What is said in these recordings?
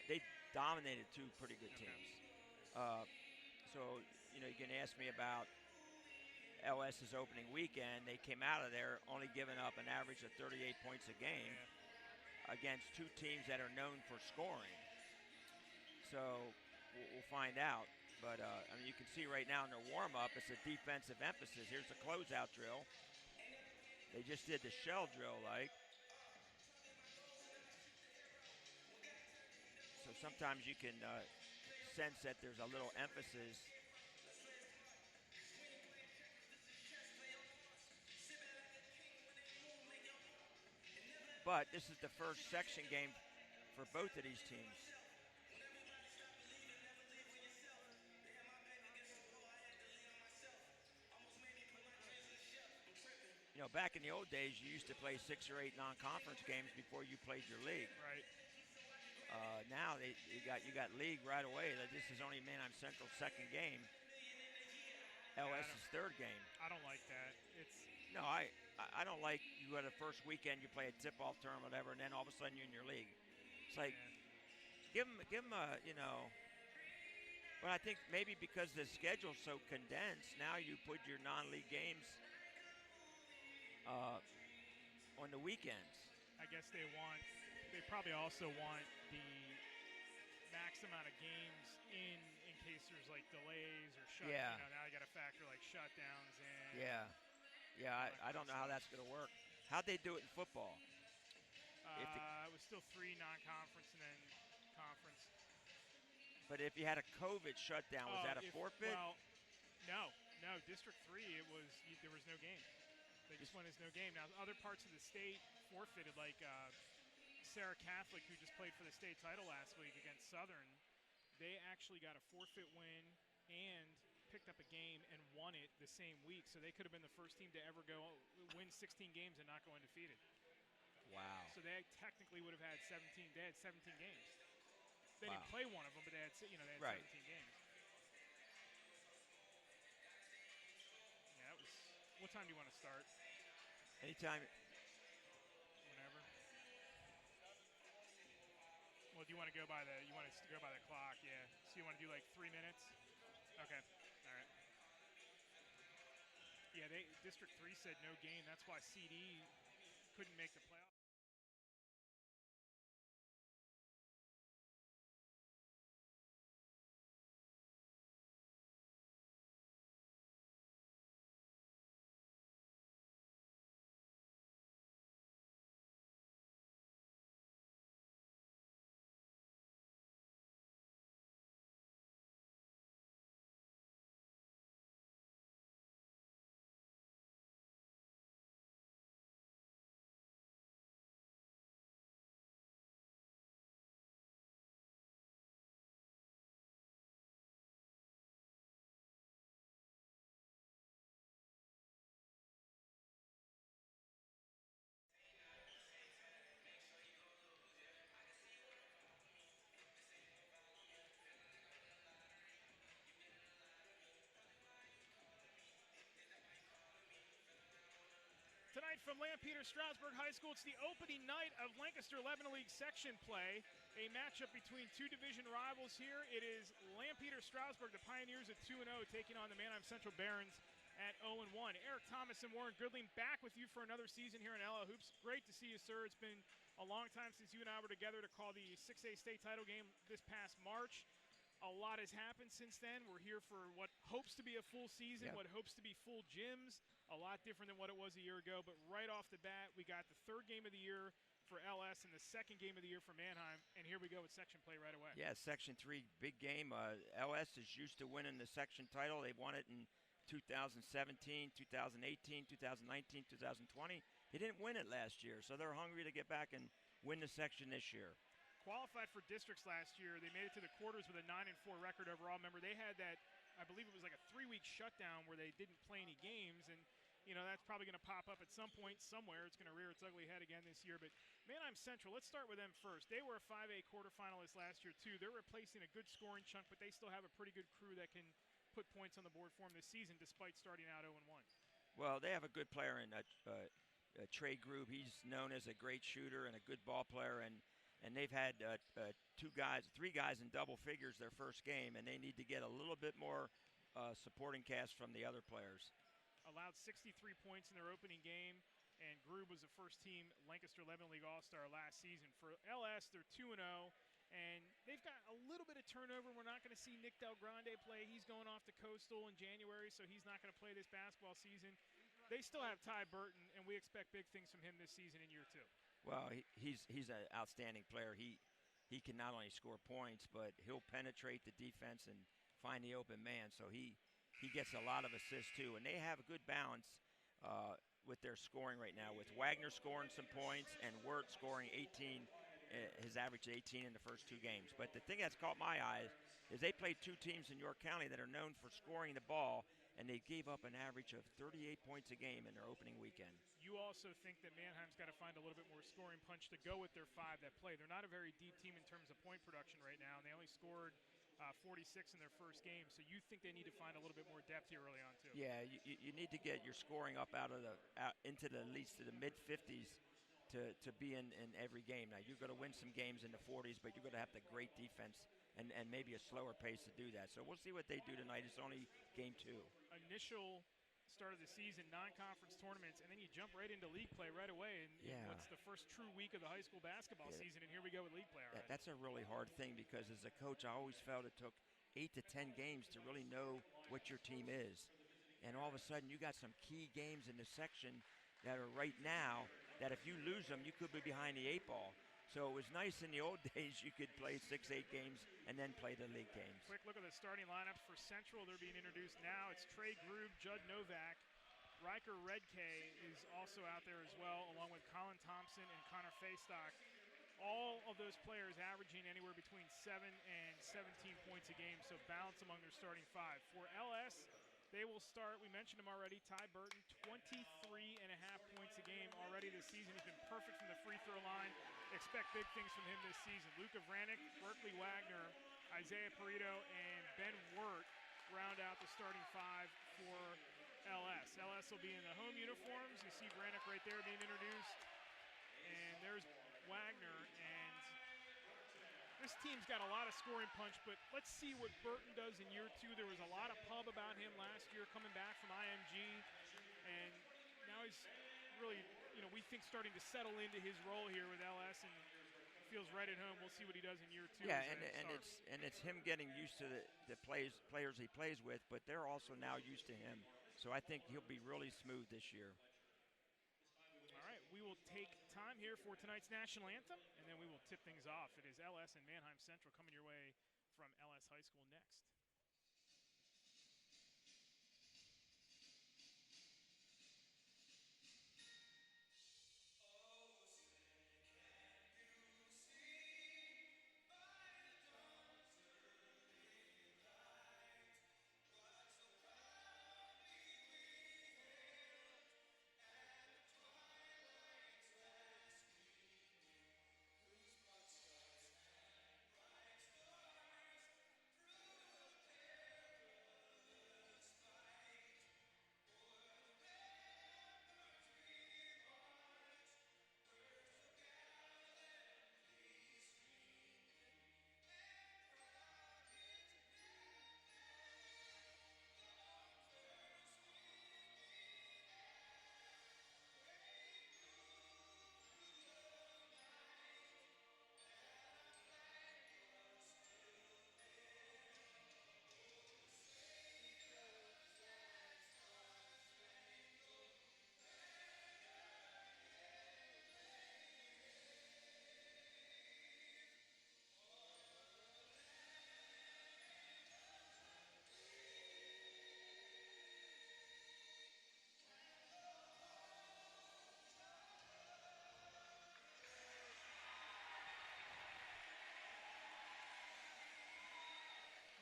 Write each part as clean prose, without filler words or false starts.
they dominated two pretty good teams. So, you can ask me about LS's opening weekend. They came out of there only giving up an average of 38 points a game against two teams that are known for scoring. So we'll find out. But, you can see right now in their warm-up, it's a defensive emphasis. Here's the closeout drill. They just did the shell drill, like. So sometimes you can sense that there's a little emphasis. But this is the first section game for both of these teams. Back in the old days, you used to play 6 or 8 non-conference games before you played your league. Right. Now you got league right away. This is only Manheim Central's second game. LS's third game. I don't like that. No, I don't like you at the first weekend you play a tip-off tournament, whatever, and then all of a sudden you're in your league. It's like give them a But I think maybe because the schedule's so condensed, now you put your non-league games on the weekends. I guess they probably also want the max amount of games in case there's like delays or shutdowns. Yeah. Now you got to factor like shutdowns in. Yeah. I don't know how that's going to work. How'd they do it in football? It was still 3 non-conference and then conference. But if you had a COVID shutdown, was that a forfeit? Well, no. District 3, there was no game. They just went as no game. Now, other parts of the state forfeited, like Sarah Catholic, who just played for the state title last week against Southern. They actually got a forfeit win and picked up a game and won it the same week. So they could have been the first team to ever win 16 games and not go undefeated. Wow. So they technically would have had 17. They had 17 games. They didn't play one of them, but they had 17 games. Yeah, that was. What time do you want to start? Anytime. Whenever. Well, do you want to go by the? You want to go by the clock? Yeah. So you want to do like 3 minutes? Okay. All right. Yeah, District 3 said no game. That's why CD couldn't make the playoff. Tonight from Lampeter Strasburg High School, it's the opening night of Lancaster Lebanon League section play. A matchup between two division rivals here. It is Lampeter Strasburg, the Pioneers at 2-0, taking on the Manheim Central Barons at 0-1. Eric Thomas and Warren Goodling back with you for another season here on LLhoops. Great to see you, sir. It's been a long time since you and I were together to call the 6A state title game this past March. A lot has happened since then. We're here for what hopes to be a full season, what hopes to be full gyms. A lot different than what it was a year ago. But right off the bat, we got the third game of the year for LS and the second game of the year for Manheim. And here we go with section play right away. Yeah, Section 3, big game. LS is used to winning the section title. They won it in 2017, 2018, 2019, 2020. They didn't win it last year, so they're hungry to get back and win the section this year. Qualified for districts last year. They made it to the quarters with a 9-4 record overall. Remember, they had that, I believe it was like a 3-week shutdown where they didn't play any games, and that's probably going to pop up at some point somewhere. It's going to rear its ugly head again this year. But Manheim Central, let's start with them first. They were a 5A quarterfinalist last year too. They're replacing a good scoring chunk, but they still have a pretty good crew that can put points on the board for them this season despite starting out 0-1. Well, they have a good player in Trey Grube. He's known as a great shooter and a good ball player, and and they've had three guys in double figures their first game, and they need to get a little bit more supporting cast from the other players. Allowed 63 points in their opening game, and Grube was the first-team Lancaster Lebanon League All-Star last season. For LS, they're 2-0, and they've got a little bit of turnover. We're not going to see Nick Del Grande play. He's going off to Coastal in January, so he's not going to play this basketball season. They still have Ty Burton, and we expect big things from him this season in year 2. Well, he's an outstanding player. He can not only score points, but he'll penetrate the defense and find the open man. So he gets a lot of assists too, and they have a good balance with their scoring right now. With Wagner scoring some points and Wirt scoring 18, his average 18 in the first 2 games. But the thing that's caught my eye is they played 2 teams in York County that are known for scoring the ball, and they gave up an average of 38 points a game in their opening weekend. You also think that Manheim's got to find a little bit more scoring punch to go with their 5 that play. They're not a very deep team in terms of point production right now, and they only scored 46 in their first game. So you think they need to find a little bit more depth here early on too? Yeah, you need to get your scoring up out into the at least to the mid 50s to be in every game. Now you're going to win some games in the 40s, but you're going to have the great defense and maybe a slower pace to do that. So we'll see what they do tonight. It's only game 2. Initial start of the season, non-conference tournaments, and then you jump right into league play right away. And what's the first true week of the high school basketball season, and here we go with league play already. That's a really hard thing because as a coach, I always felt it took 8 to 10 games to really know what your team is. And all of a sudden, you got some key games in the section that are right now that if you lose them, you could be behind the 8 ball. So it was nice in the old days you could play 6-8 games and then play the league games. Quick look at the starting lineups for Central. They're being introduced now. It's Trey Grube, Judd Novak. Riker Redkay is also out there as well, along with Colin Thompson and Connor Faystock. All of those players averaging anywhere between 7 and 17 points a game, so balance among their starting 5. For LS, they will start, we mentioned him already, Ty Burton, 23.5 points a game already this season. He's been perfect from the free throw line. Expect big things from him this season. Luka Vranek, Berkeley Wagner, Isaiah Perito, and Ben Wirt round out the starting 5 for LS. LS will be in the home uniforms. You see Vranek right there being introduced. And there's Wagner, and this team's got a lot of scoring punch, but let's see what Burton does in year 2. There was a lot of pub about him last year coming back from IMG, and now he's really, we think starting to settle into his role here with LS, and feels right at home. We'll see what he does in year 2. Yeah, and it's him getting used to the players he plays with, but they're also now used to him. So I think he'll be really smooth this year. All right, we will take time here for tonight's national anthem, and then we will tip things off. It is LS and Manheim Central coming your way from LS High School next.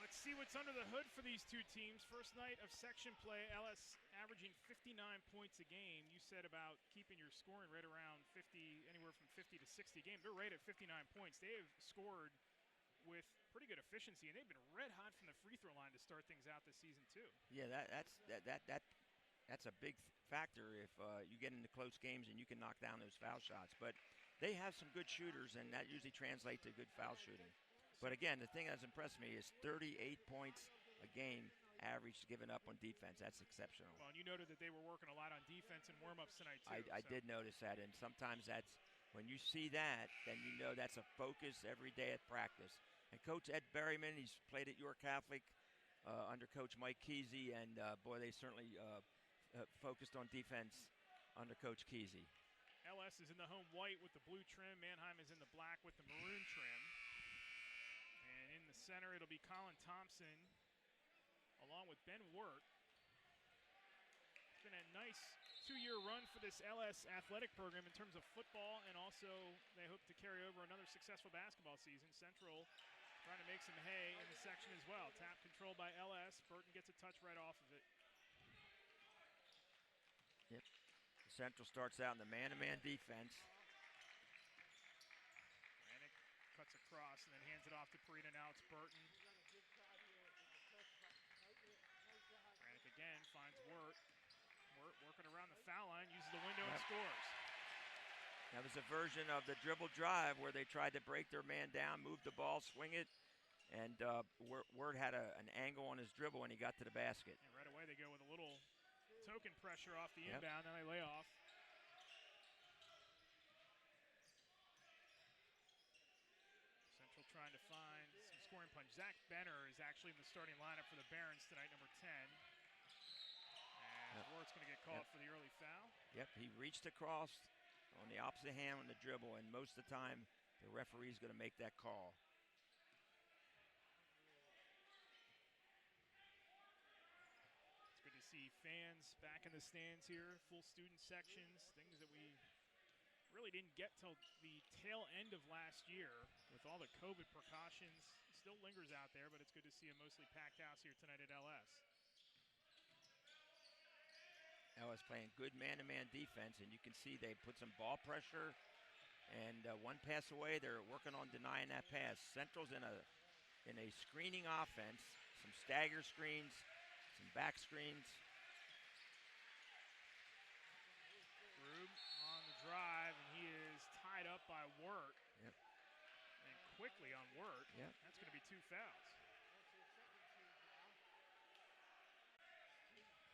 Let's see what's under the hood for these two teams. First night of section play, LS averaging 59 points a game. You said about keeping your scoring right around 50, anywhere from 50 to 60 a game. They're right at 59 points. They have scored with pretty good efficiency, and they've been red hot from the free throw line to start things out this season too. Yeah, that's a big factor if you get into close games and you can knock down those foul shots. But they have some good shooters, and that usually translates to good foul shooting. But again, the thing that's impressed me is 38 points a game average given up on defense. That's exceptional. Well, and you noted that they were working a lot on defense and warm-ups tonight, too. I did notice that, and sometimes that's when you see that, then you know that's a focus every day at practice. And Coach Ed Berryman, he's played at York Catholic under Coach Mike Kesey, and boy, they certainly focused on defense under Coach Kesey. LS is in the home white with the blue trim. Manheim is in the black with the maroon trim. And in the center, it'll be Colin Thompson along with Ben Wirt. It's been a nice 2-year run for this LS athletic program in terms of football, and also they hope to carry over another successful basketball season. Central trying to make some hay in the section as well. Tap controlled by LS. Burton gets a touch right off of it. Yep. Central starts out in the man-to-man defense. Rannick cuts across and then hands it off to Perita. Now it's Burton. Rannick again finds Wirt. Wirt working around the foul line, uses the window and scores. That was a version of the dribble drive where they tried to break their man down, move the ball, swing it, and Wirt had an angle on his dribble when he got to the basket. And right away they go with a little token pressure off the inbound, then they lay off. Central trying to find some scoring punch. Zach Benner is actually in the starting lineup for the Barons tonight, number 10. And Wirt's going to get called for the early foul. Yep, he reached across on the opposite hand on the dribble, and most of the time the referee's going to make that call. Good to see fans back in the stands here, full student sections, things that we really didn't get till the tail end of last year with all the COVID precautions. It still lingers out there, but it's good to see a mostly packed house here tonight at LS. LS playing good man-to-man defense, and you can see they put some ball pressure, and one pass away, they're working on denying that pass. Central's in a screening offense, some stagger screens, some back screens. Grube on the drive, and he is tied up by Wirt. Yep. And quickly on Wirt. Yep. That's going to be 2 fouls.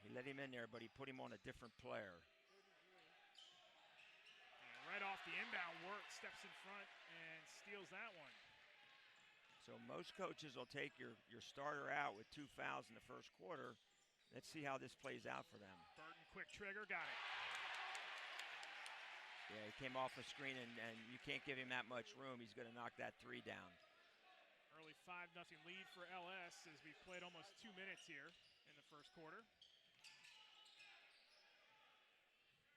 He let him in there, but he put him on a different player. And right off the inbound, Wirt steps in front and steals that one. So most coaches will take your starter out with 2 fouls in the first quarter. Let's see how this plays out for them. Burton, quick trigger, got it. Yeah, he came off a screen, and you can't give him that much room. He's going to knock that 3 down. Early 5-0 lead for LS as we've played almost 2 minutes here in the first quarter.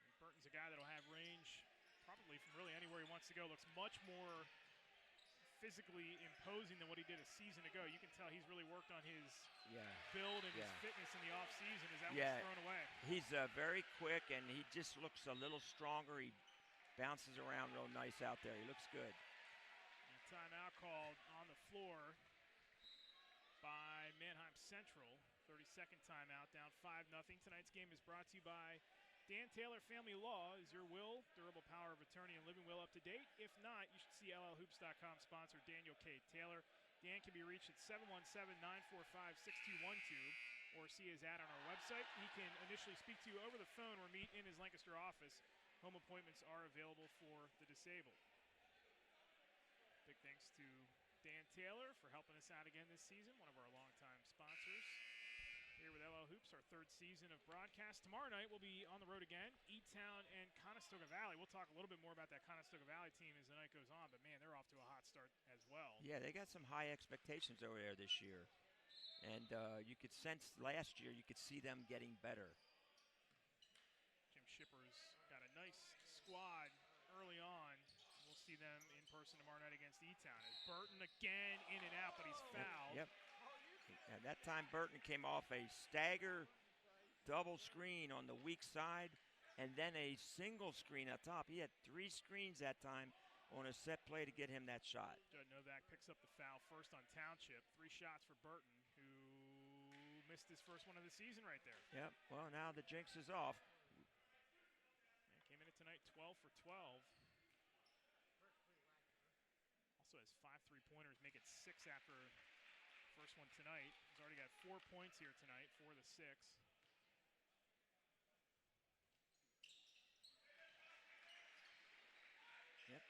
And Burton's a guy that'll have range probably from really anywhere he wants to go. Looks much more physically imposing than what he did a season ago. You can tell he's really worked on his build and his fitness in the offseason as that was thrown away. He's very quick, and he just looks a little stronger. He bounces around real nice out there. He looks good. And timeout called on the floor by Manheim Central. 30-second timeout, down 5-0. Tonight's game is brought to you by Dan Taylor Family Law. Is your will, durable power of attorney, and living will up to date? If not, you should see LLhoops.com sponsor Daniel K. Taylor. Dan can be reached at 717-945-6212 or see his ad on our website. He can initially speak to you over the phone or meet in his Lancaster office. Home appointments are available for the disabled. Big thanks to Dan Taylor for helping us out again this season, one of our longtime sponsors. Here with LLhoops, our 3rd season of broadcast. Tomorrow night we'll be on the road again, E-Town and Conestoga Valley. We'll talk a little bit more about that Conestoga Valley team as the night goes on, but man, they're off to a hot start as well. Yeah, they got some high expectations over there this year. And you could sense last year, you could see them getting better. Jim Shipper's got a nice squad early on. We'll see them in person tomorrow night against E-Town. As Burton again in and out, but he's fouled. Yep. At that time, Burton came off a stagger double screen on the weak side and then a single screen up top. He had 3 screens that time on a set play to get him that shot. Judd Novak picks up the foul first on Township. 3 shots for Burton, who missed his first one of the season right there. Yep, well, now the jinx is off. And came in tonight 12 for 12. also has 5 3-pointers, make it 6 after first one tonight. He's already got 4 points here tonight, 4 of the 6. Yep.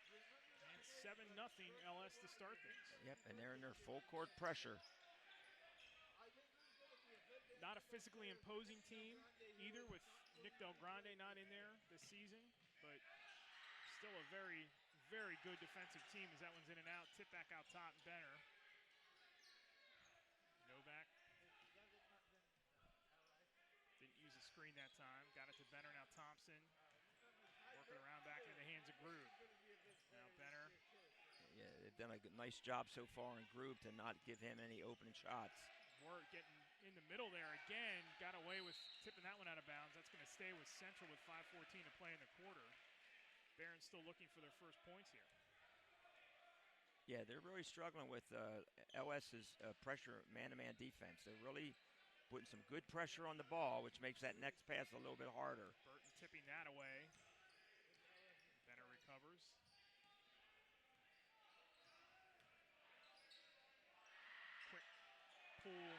And 7-0 LS to start things. Yep, and they're in their full court pressure. Not a physically imposing team either, with Nick Del Grande not in there this season, but still a very, very good defensive team as that one's in and out. Tip back out top, Benner. Novak didn't use a screen that time. Got it to Benner, now Thompson. Working around back into the hands of Grube. Now Benner. Yeah, they've done a nice job so far in Grube to not give him any open shots. Ward getting in the middle there again. Got away with tipping that one out of bounds. That's going to stay with Central with 5:14 to play in the quarter. Barron's still looking for their first points here. Yeah, they're really struggling with LS's pressure, man-to-man defense. They're really putting some good pressure on the ball, which makes that next pass a little bit harder. Burton tipping that away. Benner recovers. Quick pull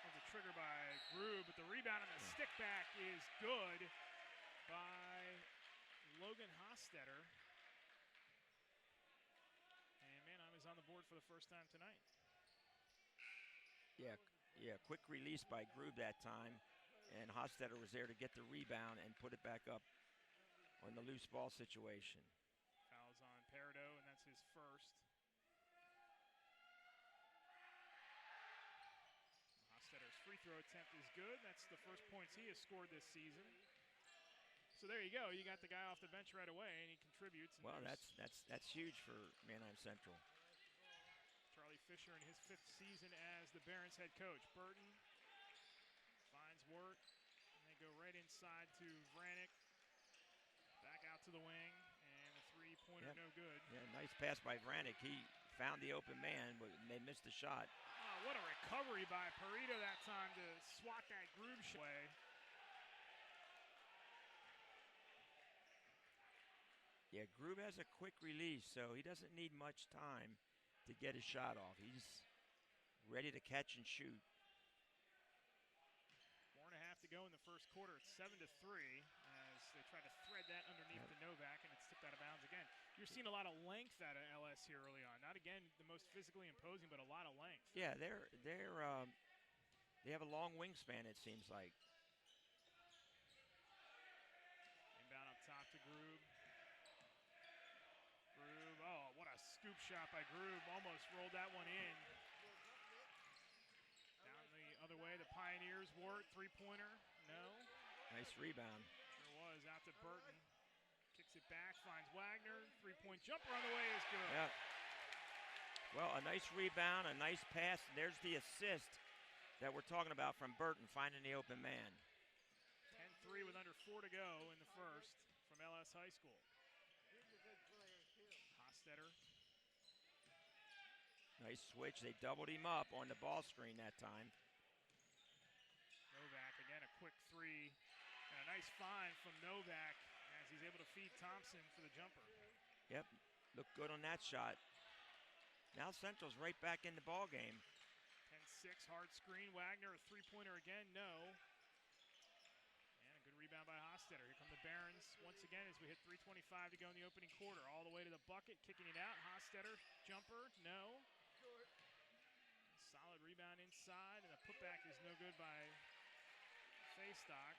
of the trigger by Grube, but the rebound and the stick back is good by Logan Hostetter. And Manheim is on the board for the first time tonight. Yeah, quick release by Grube that time, and Hostetter was there to get the rebound and put it back up on the loose ball situation. Fouls on Peridot, and that's his first. Hostetter's free throw attempt is good. That's the first points he has scored this season. So there you go. You got the guy off the bench right away, and he contributes. And well, that's huge for Manheim Central. Charlie Fisher in his 5th season as the Barons head coach. Burton finds Wirt, and they go right inside to Vranic. Back out to the wing, and the three-pointer no good. Yeah, nice pass by Vranic. He found the open man, but they missed the shot. Oh, what a recovery by Perito that time to swat that Grube away. Yeah, Grube has a quick release, so he doesn't need much time to get his shot off. He's ready to catch and shoot. 4.5 to go in the first quarter. It's 7-3 as they try to thread that underneath the Novak, and it's tipped out of bounds again. You're seeing a lot of length out of LS here early on. Not again the most physically imposing, but a lot of length. Yeah, they have a long wingspan, it seems like. Inbound up top to Grube. Grube, oh, what a scoop shot by Grube. Almost rolled that one in. Down the other way, the Pioneers. Ward, three-pointer, no. Nice rebound. There was, out to Burton. Kicks it back, finds Wagner. Three-point jumper on the way is good. Yeah. Well, a nice rebound, a nice pass. There's the assist that we're talking about from Burton, finding the open man. 10-3 with under 4 to go in the first from LS High School. Hostetter. Nice switch. They doubled him up on the ball screen that time. Novak, again, a quick three. And a nice find from Novak as he's able to feed Thompson for the jumper. Yep, looked good on that shot. Now Central's right back in the ball game. 10-6, hard screen. Wagner, a three-pointer again, no. And a good rebound by Hostetter. Here come the Barons once again as we hit 3:25 to go in the opening quarter. All the way to the bucket, kicking it out. Hostetter, jumper, no. Solid rebound inside, and the putback is no good by Faystock.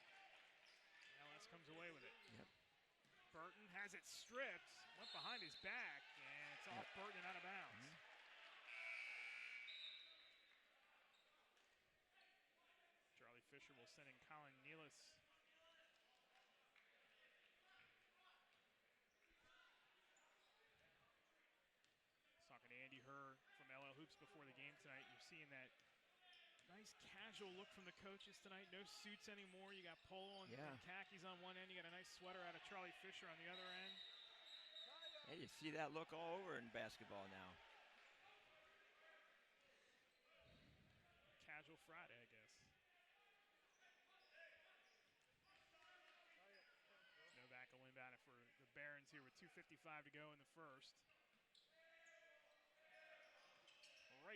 LS comes away with it. Yep. Burton has it stripped, went behind his back, and it's off Burton and out of bounds. Charlie Fisher will send in Colin Nealis. Talking to Andy Herr from LLhoops before the game tonight. You're seeing that nice casual look from the coaches tonight. No suits anymore. You got polo and khakis on one end. You got a nice sweater out of Charlie Fisher on the other end. Hey, you see that look all over in basketball now. Casual Friday, I guess. Novak will inbound it for the Barons here with 2:55 to go in the first.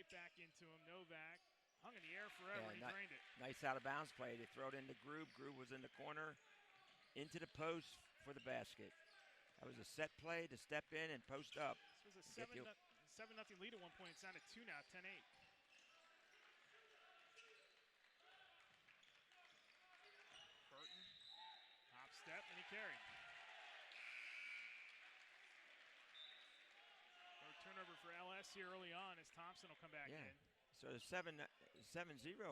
right back into him. Novak hung in the air forever, and he drained it. Nice out of bounds play. They throw it into Grube. Grube was in the corner, into the post for the basket. That was a set play to step in and post up. This was a 7-0 lead at one point. It's down to 2 now, 10-8. Burton, hop step, and he carried. Third turnover for LS here early on as Thompson will come back in. So the 7-0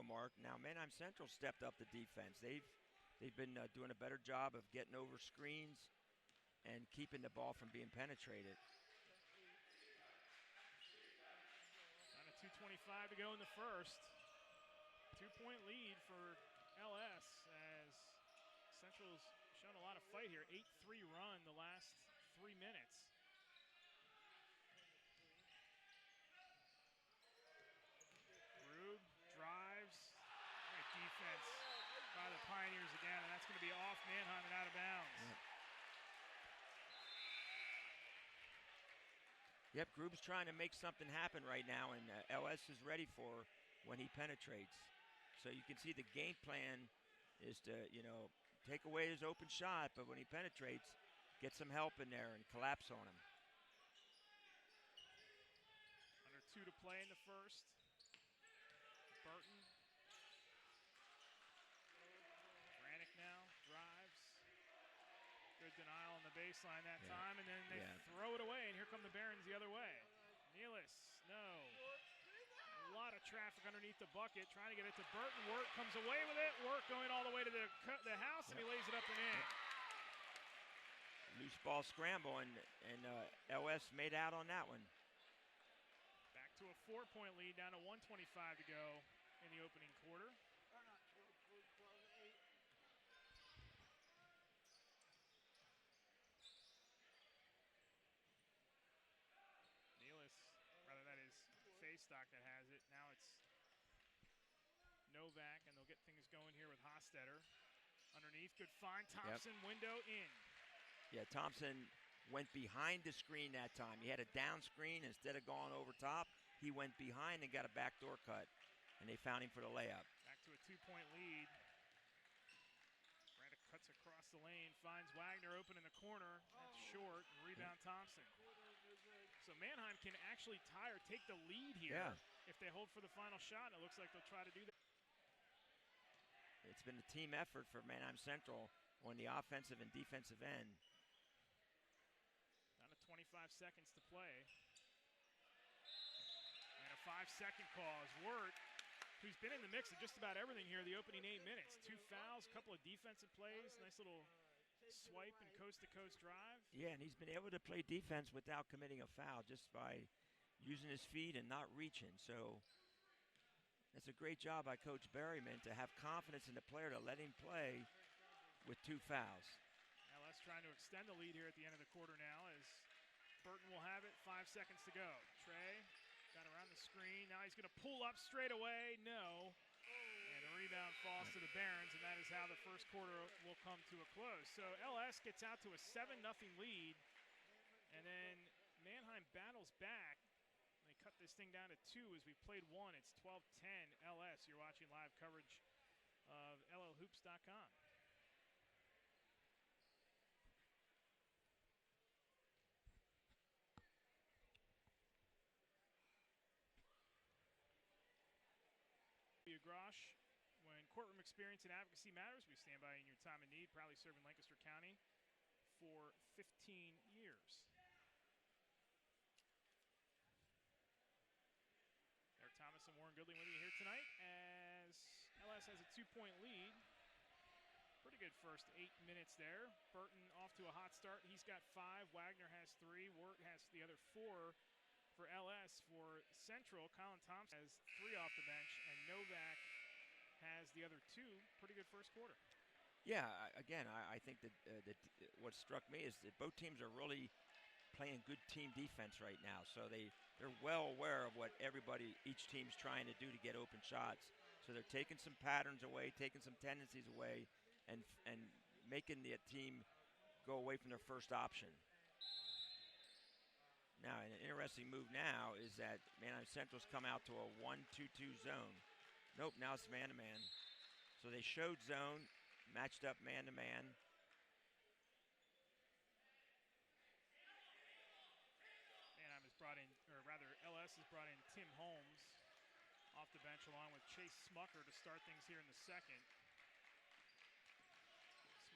mark, now Manheim Central stepped up the defense. They've been doing a better job of getting over screens and keeping the ball from being penetrated. Down to 2:25 to go in the first. 2-point lead for LS as Central's shown a lot of fight here. 8-3 run the last 3 minutes. Grube drives. Great defense by the Pioneers again, and that's going to be off Manheim and out of bounds. Yep, Grube's trying to make something happen right now, and LS is ready for when he penetrates. So you can see the game plan is to, take away his open shot, but when he penetrates, get some help in there and collapse on him. Under 2 to play in the first. Burton. Granick now drives. Good denial on the baseline that time, and then they throw it away, and here come the Barons the other way. Nealis, no. A lot of traffic underneath the bucket, trying to get it to Burton. Wirt comes away with it. Wirt going all the way to the house, and he lays it up and in. Loose ball scramble, and LS made out on that one. Back to a 4-point lead, down to 1:25 to go in the opening quarter. Rather that is Faystock that has it. Now it's Novak, and they'll get things going here with Hostetter. Underneath, good find. Thompson, window in. Yeah, Thompson went behind the screen that time. He had a down screen. Instead of going over top, he went behind and got a backdoor cut, and they found him for the layup. Back to a 2-point lead. Brandon cuts across the lane, finds Wagner open in the corner. That's short, and rebound Thompson. So Manheim can actually tie or take the lead here if they hold for the final shot. It looks like they'll try to do that. It's been a team effort for Manheim Central on the offensive and defensive end. Down to 25 seconds to play. And a 5-second call as Wirt, who's been in the mix of just about everything here the opening 8 minutes. 2 fouls, a couple of defensive plays, nice little swipe and coast-to-coast drive. Yeah, and he's been able to play defense without committing a foul just by using his feet and not reaching. So that's a great job by Coach Berryman to have confidence in the player to let him play with 2 fouls. LS trying to extend the lead here at the end of the quarter now as Burton will have it. 5 seconds to go. Trey got around the screen. Now he's going to pull up straight away. No. And the rebound falls to the Barons, and that is how the first quarter will come to a close. So LS gets out to a 7-0 lead, and then Manheim battles back. They cut this thing down to 2 as we played 1. It's 12-10 LS. You're watching live coverage of LLhoops.com. Grosh, when courtroom experience and advocacy matters, we stand by in your time of need, proudly serving Lancaster County for 15 years. Eric Thomas and Warren Goodling with you here tonight as LS has a 2-point lead. Pretty good first 8 minutes there. Burton off to a hot start. He's got 5. Wagner has 3. Wirt has the other 4. For LS, for Central, Colin Thompson has 3 off the bench, and Novak has the other 2. Pretty good first quarter. Yeah, again, I think that what struck me is that both teams are really playing good team defense right now. So they're well aware of what each team's trying to do to get open shots. So they're taking some patterns away, taking some tendencies away, and making the team go away from their first option. Now, an interesting move now is that Manheim Central's come out to a 1-2-2 zone. Nope, now it's man-to-man. So they showed zone, matched up man-to-man. Manheim has brought in, or rather LS has brought in Tim Holmes off the bench along with Chase Smucker to start things here in the second.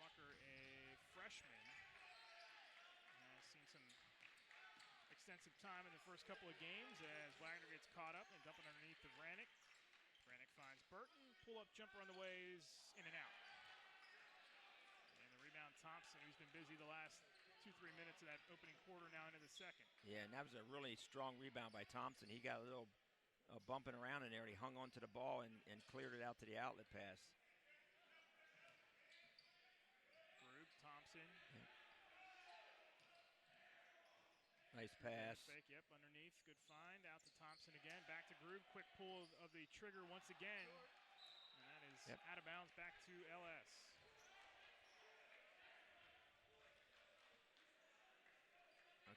Smucker, a freshman, has seen some extensive time in the first couple of games as Wagner gets caught up and dumping underneath to Vranick. Vranick finds Burton, pull-up jumper on the way is in and out. And the rebound Thompson, who's been busy the last 2-3 minutes of that opening quarter, now into the second. Yeah, and that was a really strong rebound by Thompson. He got a little bumping around in there, and he hung onto the ball and cleared it out to the outlet pass. Grube, Thompson. Yep. Nice pass. Fake, yep, underneath. Good find. Out to Thompson again. Back to Grube. Quick pull of the trigger once again. And that is out of bounds back to LS.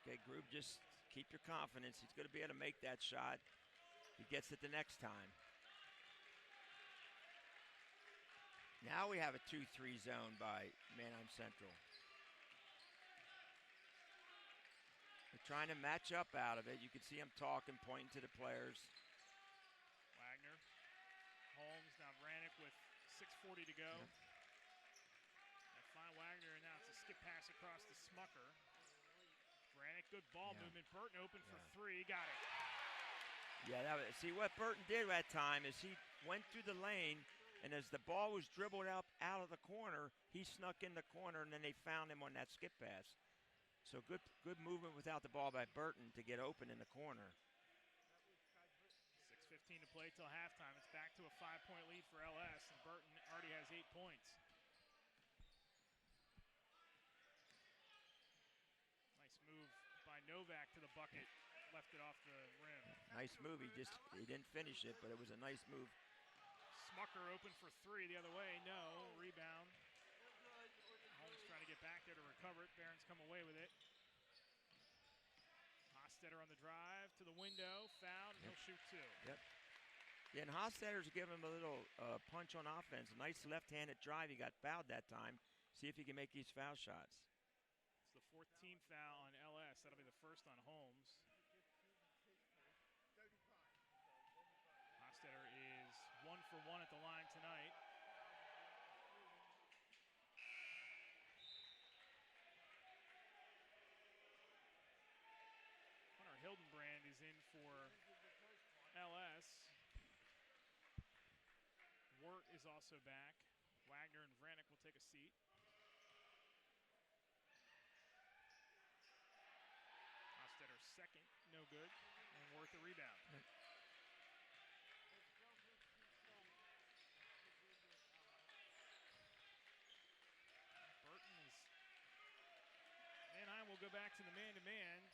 Okay, Grube, just keep your confidence. He's going to be able to make that shot. He gets it the next time. Now we have a 2-3 zone by Manheim Central. They're trying to match up out of it. You can see him talking, pointing to the players. Wagner, Holmes, now Vranick with 6:40 to go. Yep. They find Wagner, and now it's a skip pass across to Smucker. Vranick, good ball movement. Burton open for three, got it. Yeah, see what Burton did that time is he went through the lane, and as the ball was dribbled out of the corner, he snuck in the corner, and then they found him on that skip pass. So good movement without the ball by Burton to get open in the corner. 6:15 to play till halftime. It's back to a 5-point lead for LS, and Burton already has 8 points. Nice move by Novak to the bucket. Left it off the rim. Nice move. He didn't finish it, but it was a nice move. Smucker open for three the other way. No. Rebound. Holmes trying to get back there to recover it. Barron's come away with it. Hostetter on the drive to the window. Fouled. He'll shoot two. Yep. Yeah, and Hostetter's giving him a little punch on offense. A nice left-handed drive. He got fouled that time. See if he can make these foul shots. It's the 4th team foul on LS. That'll be the first on Holmes. Hostetter is 1 for 1 at the line tonight. Hunter Hildenbrand is in for LS. Wirt is also back. Wagner and Vranick will take a seat. Hostetter second, no good. And Wirt the rebound. Burton is... Manheim will go back to the man-to-man.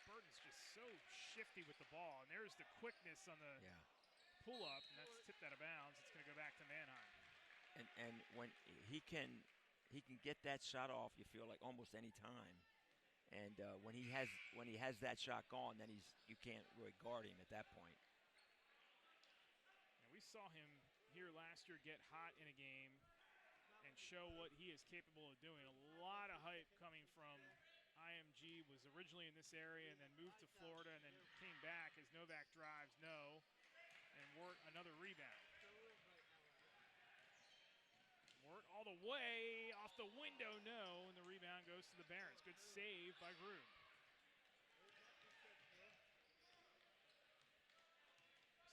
Burton's just so shifty with the ball, and there's the quickness on the pull-up, and that's tipped out of bounds. It's going to go back to Manheim. And when he can get that shot off, you feel like almost any time. And when he has that shot gone, then you can't really guard him at that point. And we saw him here last year get hot in a game and show what he is capable of doing. A lot of hype coming from IMG, was originally in this area and then moved to Florida and then came back as Novak drives, no. And Wirt another rebound. Wirt all the way off the window, no. And the rebound goes to the Barons. Good save by Grube.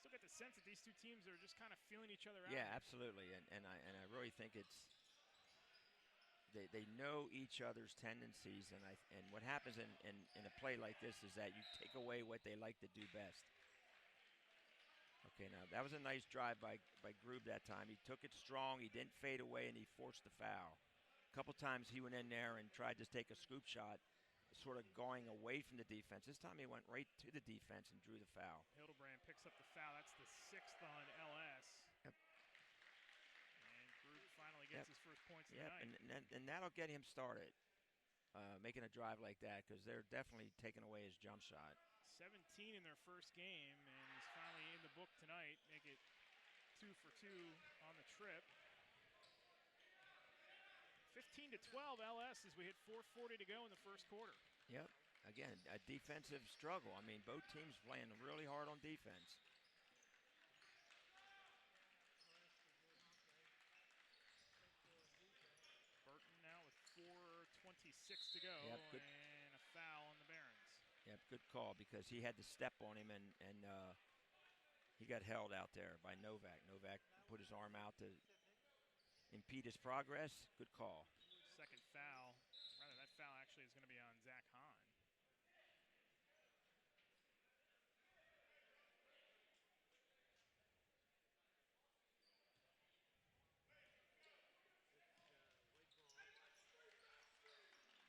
Still get the sense that these two teams are just kind of feeling each other out. Yeah, absolutely. And I really think it's they know each other's tendencies, and what happens in a play like this is that you take away what they like to do best. Okay, now that was a nice drive by Grube that time. He took it strong, he didn't fade away, and he forced the foul. A couple times he went in there and tried to take a scoop shot, sort of going away from the defense. This time he went right to the defense and drew the foul. Hildebrand picks up the foul. That's the 6th on LS. Yep. And Grube finally gets his first points of the Yep, night. and that'll get him started, making a drive like that, because they're definitely taking away his jump shot. 17 in their first game, and he's finally in the book tonight. Make it 2 for 2 on the trip. 15-12 LS as we hit 4:40 to go in the first quarter. Yep. Again, a defensive struggle. I mean, both teams playing really hard on defense. Burton now with 4:26 to go, Yep, good. and a foul on the Barons. Yep, good call, because he had to step on him, and he got held out there by Novak. Novak put his arm out to impede his progress. Good call. Second foul. Rather, that foul actually is going to be on Zach Hahn.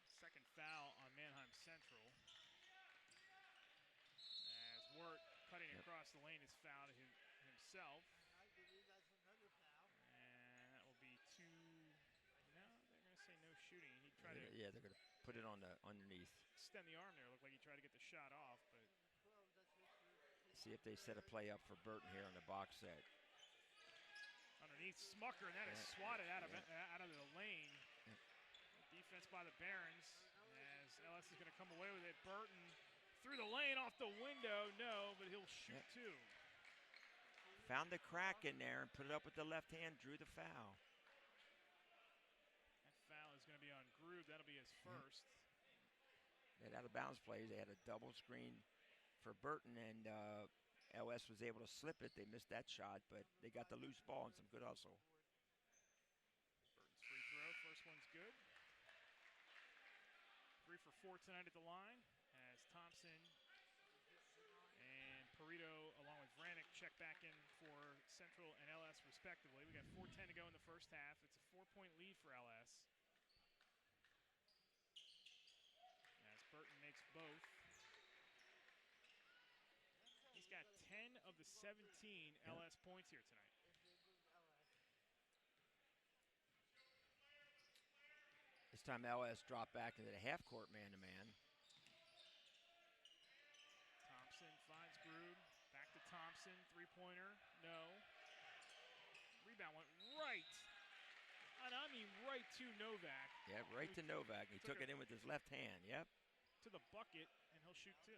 Second foul on Manheim Central. As Wirt cutting across the lane is fouled himself. And that will be two. No, they're going to say no shooting. He tried to. Yeah, they're going to put it on the underneath. Extend the arm there. Looked like he tried to get the shot off, but. See if they set a play up for Burton here on the box set. Underneath Smucker, and that is swatted out of the lane. Defense by the Barons, as LS is going to come away with it. Burton through the lane, off the window, no, but he'll shoot two. Found the crack in there and put it up with the left hand, drew the foul. That foul is going to be on Grube. That'll be his first. That out of bounds plays, they had a double screen for Burton, and LS was able to slip it. They missed that shot, but they got the loose ball and some good hustle. Burton's free throw, first one's good. 3 for 4 tonight at the line, as Thompson and Perito, along with Vranic, check back in for Central and LS respectively. We got 4:10 to go in the first half. It's a 4-point lead for LS. As Burton makes both. He's got 10 of the 17 LS points here tonight. This time LS dropped back into the half-court man-to-man. Thompson finds Grube. Back to Thompson. Three-pointer. No. Rebound went right. And I mean right to Novak. Yeah, right to Novak. He took it in with his left hand. Yep. To the bucket, and he'll shoot two.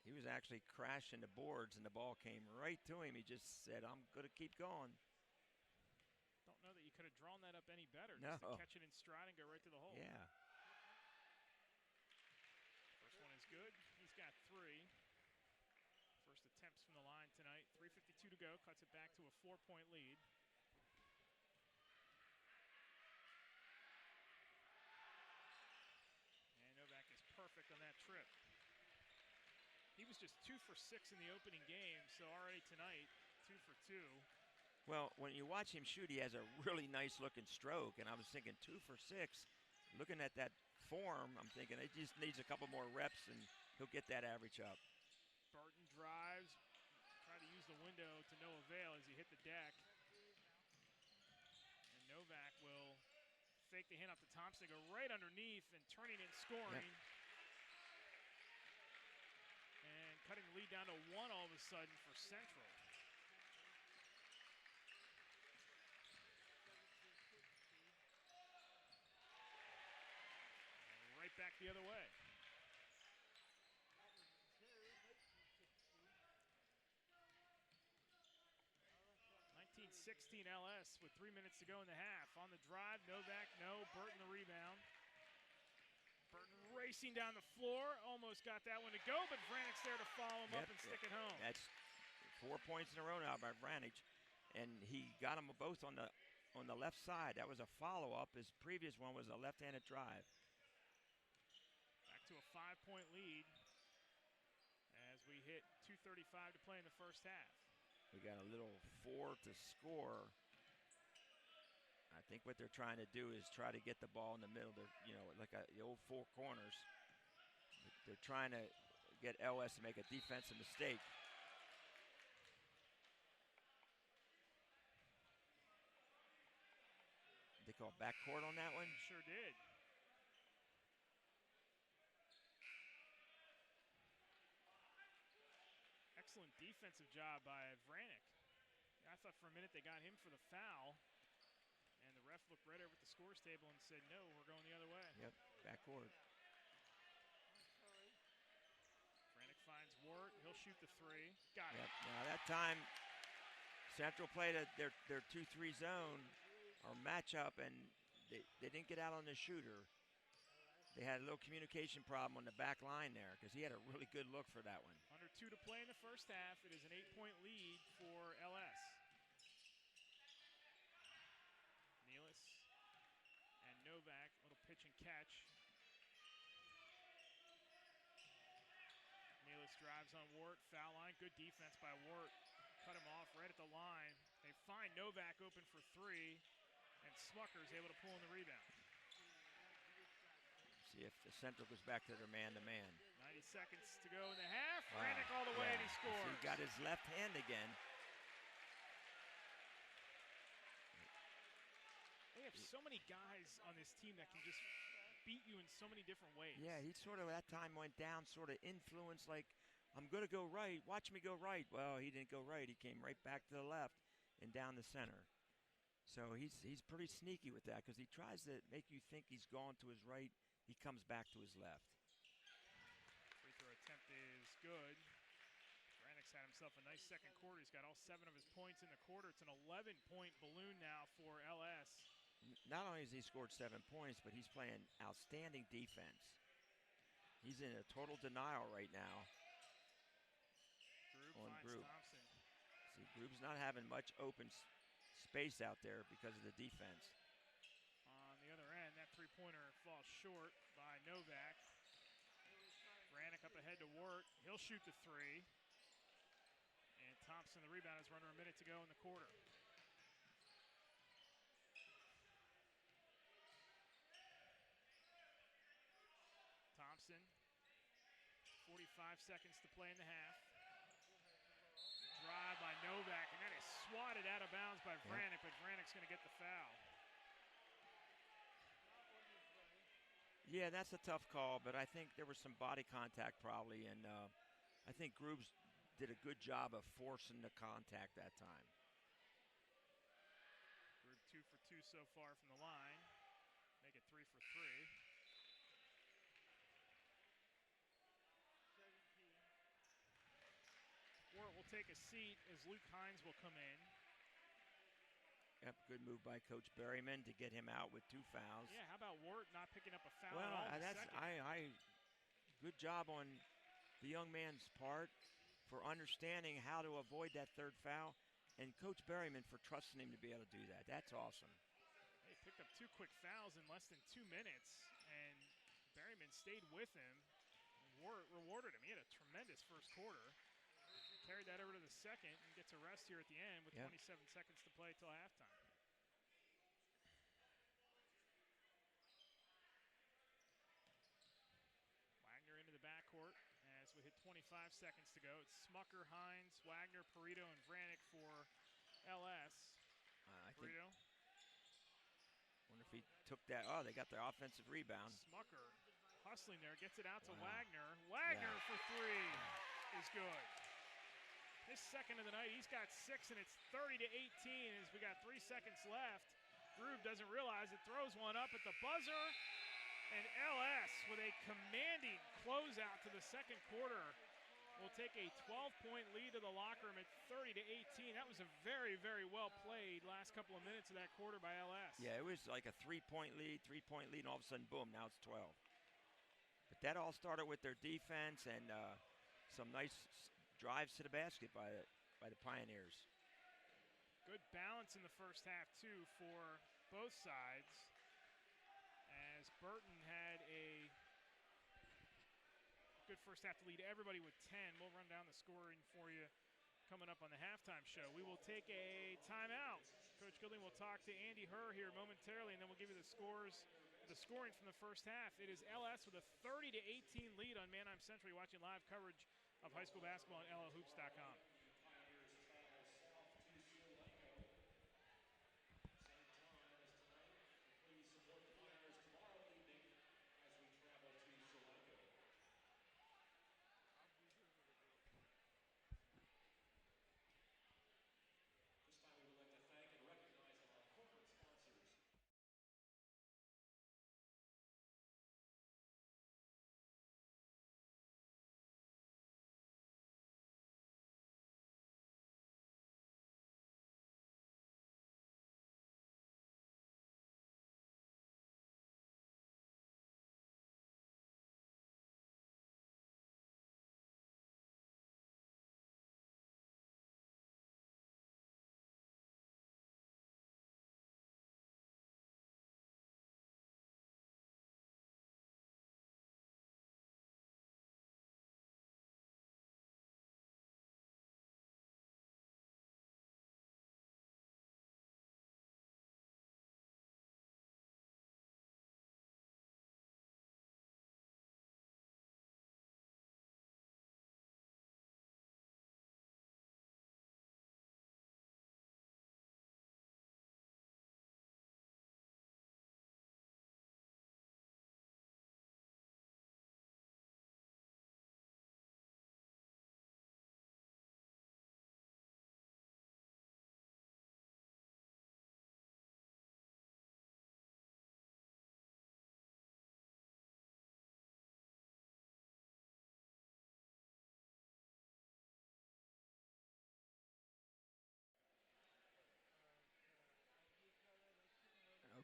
He was actually crashing the boards, and the ball came right to him. He just said, I'm going to keep going. Don't know that you could have drawn that up any better. No. Just to catch it in stride and go right to the hole. Yeah. First one is good. He's got 3. First attempts from the line tonight. 3:52 to go. Cuts it back to a 4-point lead. And Novak is perfect on that trip. He was just 2 for 6 in the opening game, so already tonight, 2 for 2. Well, when you watch him shoot, he has a really nice-looking stroke, and I was thinking 2 for 6. Looking at that form, I'm thinking it just needs a couple more reps, and he'll get that average up. Burton drives, tried to use the window to no avail as he hit the deck. And Novak will fake the hand off to Thompson, go right underneath and turning and scoring. Yep. And cutting the lead down to 1 all of a sudden for Central. And right back the other way. 19-16 LS with 3 minutes to go in the half. On the drive, Novak, no. Burton the rebound. Burton racing down the floor. Almost got that one to go, but Vranic's there to follow him up and stick it home. That's 4 points in a row now by Vranic. And he got them both on the left side. That was a follow-up. His previous one was a left-handed drive. Back to a 5-point lead as we hit 2:35 to play in the first half. We got a little 4 to score. I think what they're trying to do is try to get the ball in the middle. They're, like the old 4 corners. They're trying to get LS to make a defensive mistake. call? Backcourt on that one? Sure did. Excellent defensive job by Vranek. I thought for a minute they got him for the foul, and the ref looked right over at the scores table and said, no, we're going the other way. Yep, backcourt. Vranek finds Wart. He'll shoot the three. Got it. Now that time, Central played their 2-3 zone or matchup, and they didn't get out on the shooter. They had a little communication problem on the back line there because he had a really good look for that one. Under 2 to play in the first half. It is an 8-point lead for LS. Nealis and Novak, little pitch and catch. Nealis drives on Wart, foul line. Good defense by Wart. Cut him off right at the line. They find Novak open for 3, and Smucker's able to pull in the rebound. See if the Central goes back to their man-to-man. 90 seconds to go in the half. Vranek all the way, and he scores. He got his left hand again. They have so many guys on this team that can just beat you in so many different ways. Yeah, he sort of that time went down, sort of influenced, like, I'm going to go right. Watch me go right. Well, he didn't go right. He came right back to the left and down the center. So he's pretty sneaky with that because he tries to make you think he's gone to his right. He comes back to his left. Free throw attempt is good. Vranek's had himself a nice second quarter. He's got all 7 of his points in the quarter. It's an 11-point balloon now for LS. Not only has he scored 7 points, but he's playing outstanding defense. He's in a total denial right now. Grube on finds Grube. Thompson. See, Grube's not having much open space out there because of the defense. On the other end, that three-pointer falls short by Novak. Vranek up ahead to Wart. He'll shoot the 3. And Thompson, the rebound, is under a minute to go in the quarter. Thompson, 45 seconds to play in the half. Drive by Novak, and that is swatted out of bounds by Vranek, but Vranek's going to get the foul. Yeah, that's a tough call, but I think there was some body contact probably, and I think Grubes did a good job of forcing the contact that time. Grube 2 for 2 so far from the line. Make it 3 for 3. Wart will take a seat as Luke Hines will come in. Yep, good move by Coach Berryman to get him out with 2 fouls. Yeah, how about Wart not picking up a foul well, at all in the that's second? good job on the young man's part for understanding how to avoid that 3rd foul, and Coach Berryman for trusting him to be able to do that. That's awesome. He picked up 2 quick fouls in less than 2 minutes, and Berryman stayed with him. Wart rewarded him. He had a tremendous first quarter. Carried that over to the second and gets a rest here at the end with 27 seconds to play till halftime. Wagner into the backcourt as we hit 25 seconds to go. It's Smucker, Hines, Wagner, Perito, and Vranek for LS. Perito. Wonder if he took that. Oh, they got the offensive rebound. Smucker hustling there, gets it out to Wagner. Wagner for 3 is good. His second of the night, he's got 6, and it's 30-18 as we got 3 seconds left. Grube doesn't realize it, throws one up at the buzzer, and LS with a commanding closeout to the second quarter will take a 12-point lead to the locker room at 30-18. That was a very, very well played last couple of minutes of that quarter by LS. Yeah, it was like a 3-point lead, and all of a sudden, boom, now it's 12. But that all started with their defense and some nice drives to the basket by the Pioneers. Good balance in the first half, too, for both sides. As Burton had a good first half to lead everybody with 10. We'll run down the scoring for you coming up on the halftime show. We will take a timeout. Coach Gilding will talk to Andy Herr here momentarily, and then we'll give you the scoring from the first half. It is LS with a 30-18 lead on Manheim Central. You're watching live coverage of high school basketball on LLhoops.com.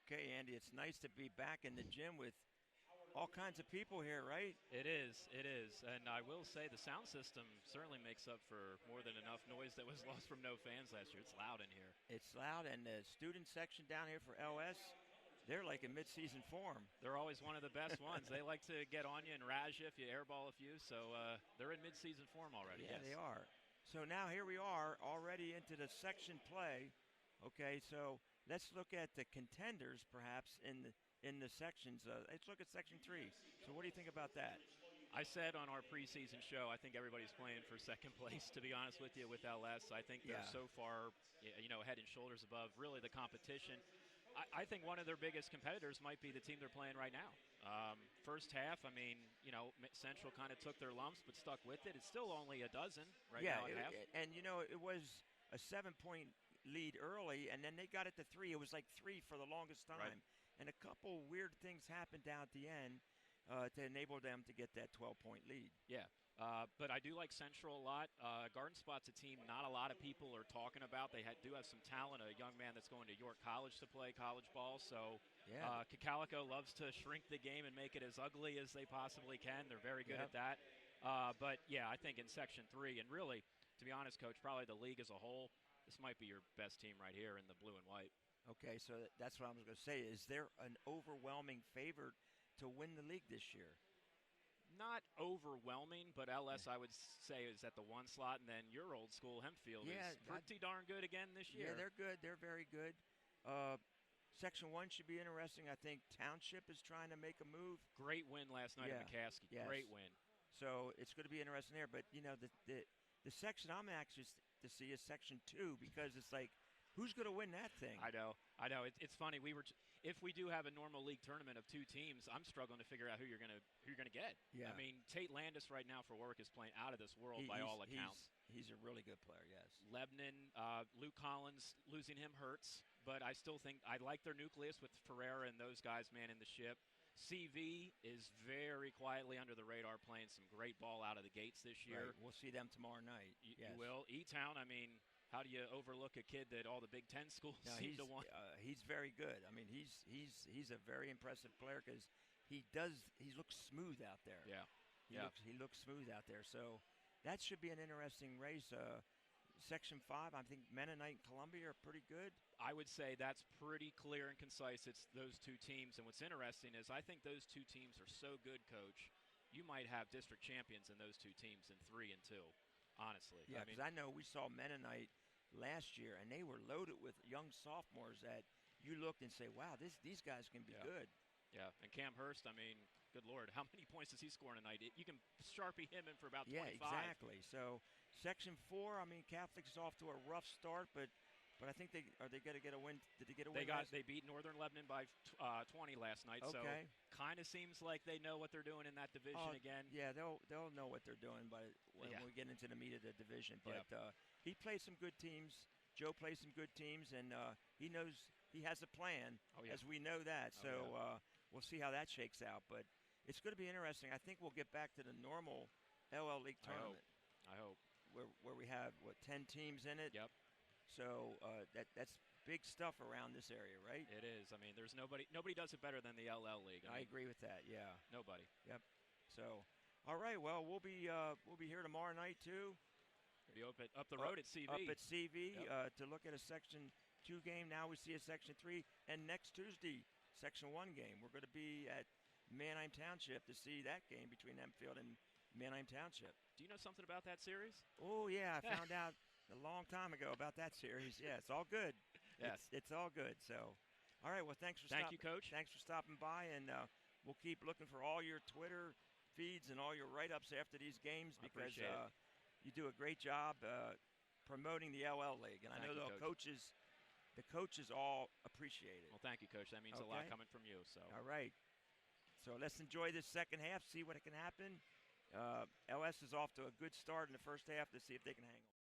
Okay, Andy, it's nice to be back in the gym with all kinds of people here, right? It is, it is. And I will say the sound system certainly makes up for more than enough noise that was lost from no fans last year. It's loud in here. It's loud, and the student section down here for LS, they're like in mid-season form. They're always one of the best ones. They like to get on you and razz you if you airball a few, so they're in mid-season form already. Yeah, yes. they are. So now here we are already into the section play. Okay, so let's look at the contenders perhaps in the sections. Let's look at section 3. So what do you think about that? I said on our preseason show, I think everybody's playing for second place, to be honest with you, with LS. I think they're so far, head and shoulders above really the competition. I think one of their biggest competitors might be the team they're playing right now. First half, Central kind of took their lumps but stuck with it. It's still only a dozen now at half. And, it was a 7-point lead early, and then they got it to 3. It was like 3 for the longest time. Right. And a couple weird things happened down at the end to enable them to get that 12-point lead. Yeah, but I do like Central a lot. Garden Spot's a team not a lot of people are talking about. They do have some talent, a young man that's going to York College to play college ball. So Cacalico loves to shrink the game and make it as ugly as they possibly can. They're very good at that. But, I think in Section 3, and really, to be honest, Coach, probably the league as a whole, this might be your best team right here in the blue and white. Okay, so that's what I was going to say. Is there an overwhelming favorite to win the league this year? Not overwhelming, but LS I would say is at the 1 slot, and then your old school Hempfield is pretty darn good again this year. Yeah, they're good. They're very good. Section 1 should be interesting. I think Township is trying to make a move. Great win last night at McCaskey. Yes. Great win. So it's going to be interesting there. But, the section I'm anxious to see is Section 2 because it's like, who's going to win that thing? I know. It's funny. If we do have a normal league tournament of 2 teams, I'm struggling to figure out who you're gonna get. Yeah. I mean, Tate Landis right now for Warwick is playing out of this world by all accounts. He's a really good player. Yes. Lebanon, Luke Collins, losing him hurts, but I still think I like their nucleus with Ferreira and those guys manning the ship. CV is very quietly under the radar, playing some great ball out of the gates this year. Right. We'll see them tomorrow night. You will. E-Town, how do you overlook a kid that all the Big Ten schools seem to want? He's very good. He's a very impressive player because he looks smooth out there. Yeah. He looks smooth out there. So that should be an interesting race. Section 5, I think Mennonite and Columbia are pretty good. I would say that's pretty clear and concise. It's those 2 teams. And what's interesting is I think those 2 teams are so good, Coach, you might have district champions in those 2 teams in 3 and 2. Honestly. Yeah, because I know we saw Mennonite last year, and they were loaded with young sophomores that you looked and say, wow, these guys can be good. Yeah, and Cam Hurst, good Lord, how many points does he score tonight? You can Sharpie him in for about 25. Yeah, exactly. So Section 4, Catholics is off to a rough start, but I think they going to get a win. Did they get a win? They beat Northern Lebanon by 20 last night. Okay. So kind of seems like they know what they're doing in that division again. Yeah, they'll know what they're doing when we get into the meat of the division. But he plays some good teams. Joe plays some good teams, and he knows he has a plan. As we know that. So we'll see how that shakes out. But it's going to be interesting. I think we'll get back to the normal LL League tournament. I hope. Where we have 10 teams in it. Yep. So that's big stuff around this area, right? It is. There's nobody does it better than the LL League. I agree with that. Yeah. Nobody. Yep. So, all right. Well, we'll be here tomorrow night too. We'll be up the road at CV. Up at CV to look at a Section 2 game. Now we see a Section 3, and next Tuesday, Section 1 game. We're going to be at Manheim Township to see that game between Hempfield and Manheim Township. Do you know something about that series? Oh yeah, I found out a long time ago about that series. Yeah, it's all good. Yes. It's all good. So, all right. Well, thank you, Coach. Thanks for stopping by, and we'll keep looking for all your Twitter feeds and all your write-ups after these games because you do a great job promoting the LL League, and I know the coaches all appreciate it. Well, thank you, Coach. That means a lot coming from you. So. All right. So let's enjoy this second half, see what can happen. LS is off to a good start in the first half to see if they can hang on.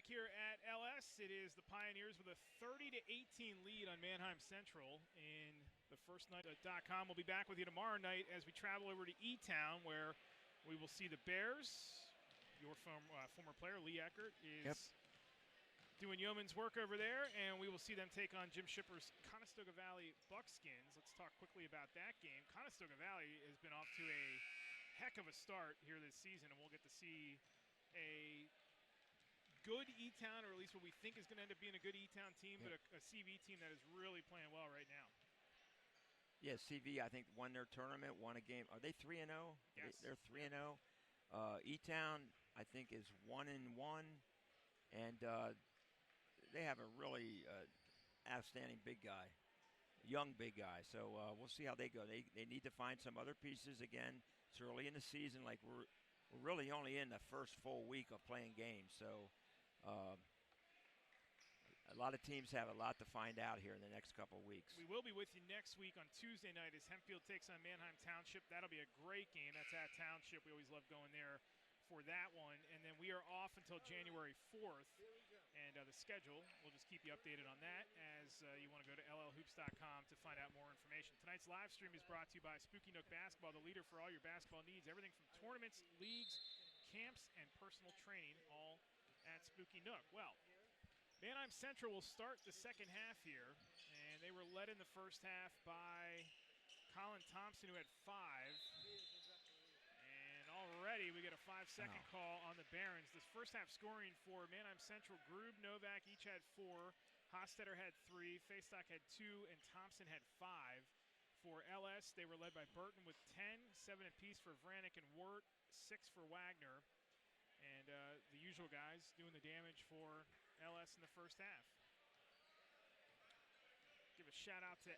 back here at LS. It is the Pioneers with a 30-18 lead on Manheim Central in the first night of .com. We'll be back with you tomorrow night as we travel over to E-Town, where we will see the Bears. Your former player, Lee Eckert, is doing yeoman's work over there, and we will see them take on Jim Shipper's Conestoga Valley Buckskins. Let's talk quickly about that game. Conestoga Valley has been off to a heck of a start here this season, and we'll get to see a good E-Town, or at least what we think is going to end up being a good E-Town team, but a CV team that is really playing well right now. Yeah, CV, I think, won their tournament, won a game. Are they 3-0? Yes. They're 3-0. E-Town, I think, is 1-1, and they have a really outstanding big guy, young big guy. So we'll see how they go. They need to find some other pieces again. It's early in the season. Like we're really only in the first full week of playing games. So a lot of teams have a lot to find out here in the next couple of weeks. We will be with you next week on Tuesday night as Hempfield takes on Manheim Township. That'll be a great game. That's at Township. We always love going there for that one. And then we are off until January 4th. And the schedule, we'll just keep you updated on that as you want to go to LLhoops.com to find out more information. Tonight's live stream is brought to you by Spooky Nook Basketball, the leader for all your basketball needs. Everything from tournaments, leagues, camps, and personal training, all at Spooky Nook. Well, Manheim Central will start the second half here, and they were led in the first half by Colin Thompson, who had 5. And already we get a 5-second call on the Barons. This first half scoring for Manheim Central, Grube, Novak each had 4. Hostetter had 3, Faystock had 2, and Thompson had 5. For LS, they were led by Burton with 10, 7 apiece for Vranick and Wirt, 6 for Wagner. And the usual guys doing the damage for LS in the first half. Give a shout out to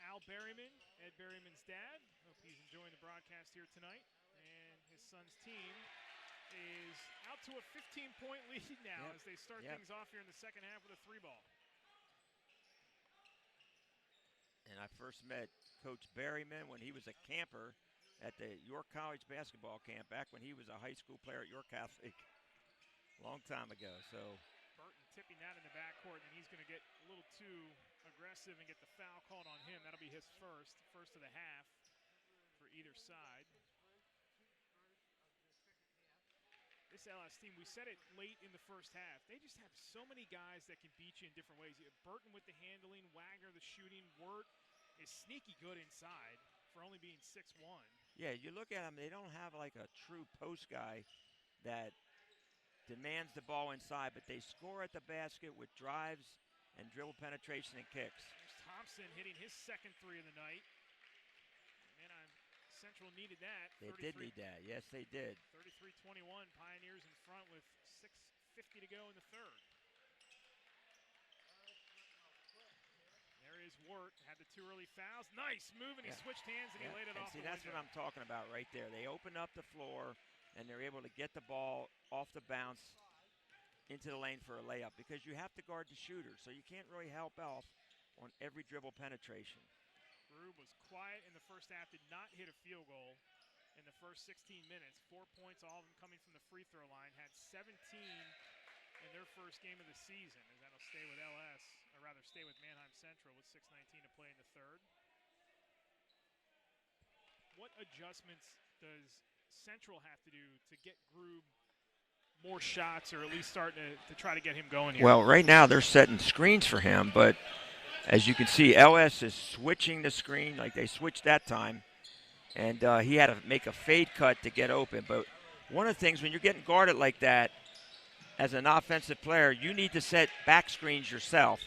Al Berryman, Ed Berryman's dad. Hope he's enjoying the broadcast here tonight. And his son's team is out to a 15-point lead now as they start things off here in the second half with a 3-ball. And I first met Coach Berryman when he was a camper at the York College basketball camp back when he was a high school player at York Catholic a long time ago. So Burton tipping that in the backcourt, and he's going to get a little too aggressive and get the foul called on him. That'll be his first of the half for either side. This LS team, we said it late in the first half, they just have so many guys that can beat you in different ways. Burton with the handling, Wagner the shooting, Wirt is sneaky good inside for only being 6'1". Yeah, you look at them, they don't have like a true post guy that demands the ball inside, but they score at the basket with drives and dribble penetration and kicks. There's Thompson hitting his second 3 of the night. Manheim Central needed that. They did need that. Yes, they did. 33-21, Pioneers in front with 6:50 to go in the third. There is Wirt, had the 2 early fouls. Nice move, and he switched hands, and he laid it off the that's window. what I'm talking about right there. They open up the floor, and they're able to get the ball off the bounce into the lane for a layup because you have to guard the shooter, so you can't really help off on every dribble penetration. Grube was quiet in the first half, did not hit a field goal in the first 16 minutes. 4 points, all of them coming from the free throw line. Had 17 in their first game of the season, as that'll stay with LS, or rather stay with Manheim Central with 6:19 to play in the third. What adjustments does Central have to do to get Grube more shots, or at least start to try to get him going here? Well, right now they're setting screens for him, but as you can see, LS is switching the screen like they switched that time, and he had to make a fade cut to get open. But one of the things when you're getting guarded like that, as an offensive player, you need to set back screens yourself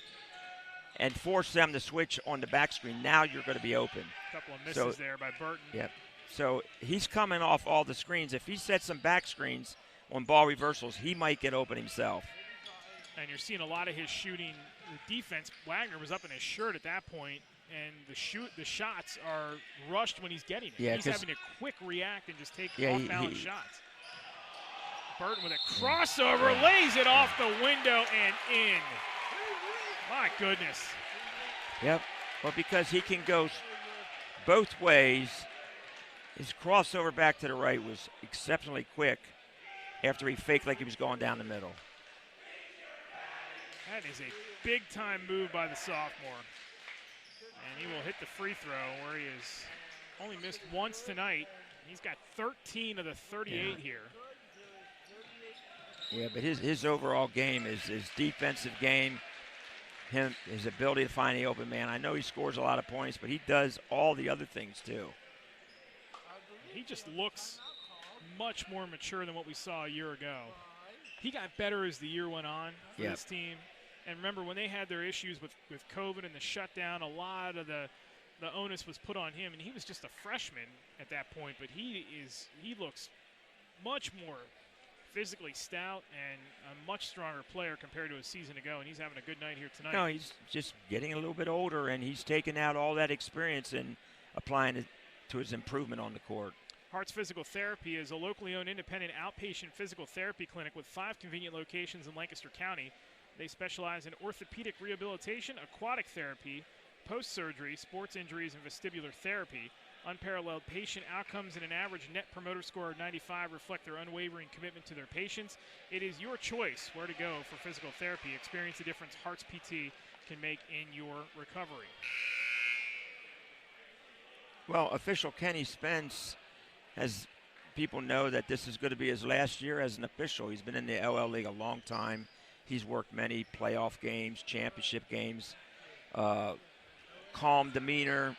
and force them to switch on the back screen. Now you're going to be open. A couple of misses there by Burton. Yep. So he's coming off all the screens. If he sets some back screens on ball reversals, he might get open himself. And you're seeing a lot of his shooting. The defense, Wagner was up in his shirt at that point, and the shots are rushed when he's getting it. Yeah, he's having to quick react and just take off-balance shots. Burton with a crossover, lays it off the window and in. My goodness. Yep. Well, because he can go both ways, his crossover back to the right was exceptionally quick after he faked like he was going down the middle. That is a big-time move by the sophomore. And he will hit the free throw where he has only missed once tonight. He's got 13 of the 38 here. Yeah, but his overall game is his defensive game, his ability to find the open man. I know he scores a lot of points, but he does all the other things too. He just looks much more mature than what we saw a year ago. He got better as the year went on for this team. And remember, when they had their issues with COVID and the shutdown, a lot of the onus was put on him, and he was just a freshman at that point. But he looks much more physically stout and a much stronger player compared to a season ago, and he's having a good night here tonight. No, he's just getting a little bit older, and he's taking out all that experience and applying it to his improvement on the court. Hearts Physical Therapy is a locally owned independent outpatient physical therapy clinic with 5 convenient locations in Lancaster County. They specialize in orthopedic rehabilitation, aquatic therapy, post-surgery, sports injuries, and vestibular therapy. Unparalleled patient outcomes and an average net promoter score of 95 reflect their unwavering commitment to their patients. It is your choice where to go for physical therapy. Experience the difference Hearts PT can make in your recovery. Well, official Kenny Spence has people know that this is going to be his last year as an official. He's been in the LL League a long time. He's worked many playoff games, championship games. Calm demeanor,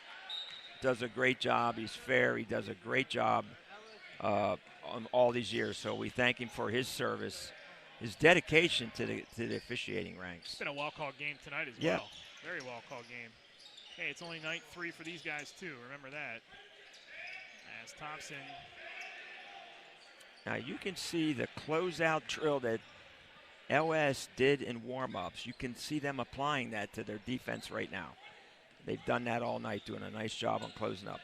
does a great job. He's fair. He does a great job on all these years. So we thank him for his service, his dedication to the officiating ranks. It's been a well-called game tonight as well. Very well-called game. Hey, it's only night 3 for these guys too. Remember that. As Thompson. Now you can see the closeout drill that LS did in warm-ups. You can see them applying that to their defense right now. They've done that all night, doing a nice job on closing up.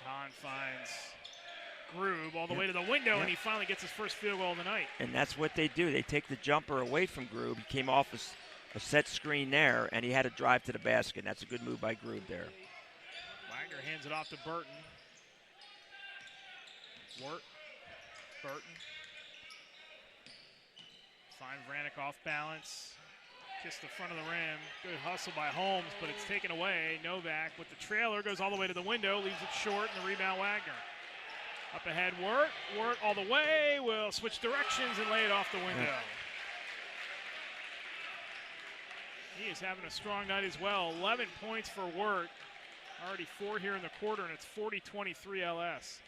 Hahn finds Groob all the way to the window, and he finally gets his first field goal of the night. And that's what they do. They take the jumper away from Groob. He came off a set screen there, and he had to drive to the basket. And that's a good move by Groob there. Wagner hands it off to Burton. Burton. Find Vranek off balance. Kiss the front of the rim. Good hustle by Holmes, but it's taken away. Novak with the trailer goes all the way to the window, leaves it short, and the rebound Wagner. Up ahead, Wirt. Wirt all the way. Will switch directions and lay it off the window. He is having a strong night as well. 11 points for Wirt. Already 4 here in the quarter, and it's 40-23 LS.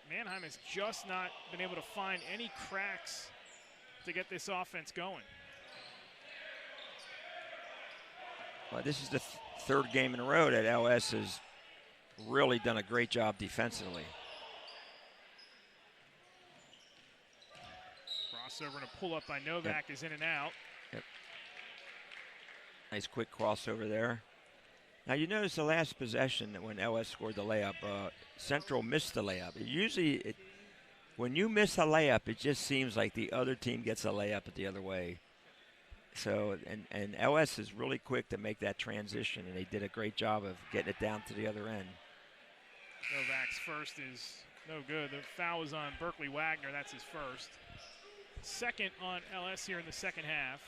Manheim has just not been able to find any cracks to get this offense going. Well, this is the third game in a row that LS has really done a great job defensively. Crossover and a pull-up by Novak is in and out. Nice quick crossover there. Now, you notice the last possession that when LS scored the layup, Central missed the layup. When you miss a layup, it just seems like the other team gets a layup the other way. So, and LS is really quick to make that transition, and they did a great job of getting it down to the other end. Novak's first is no good. The foul was on Berkeley Wagner. That's his first. Second on LS here in the second half.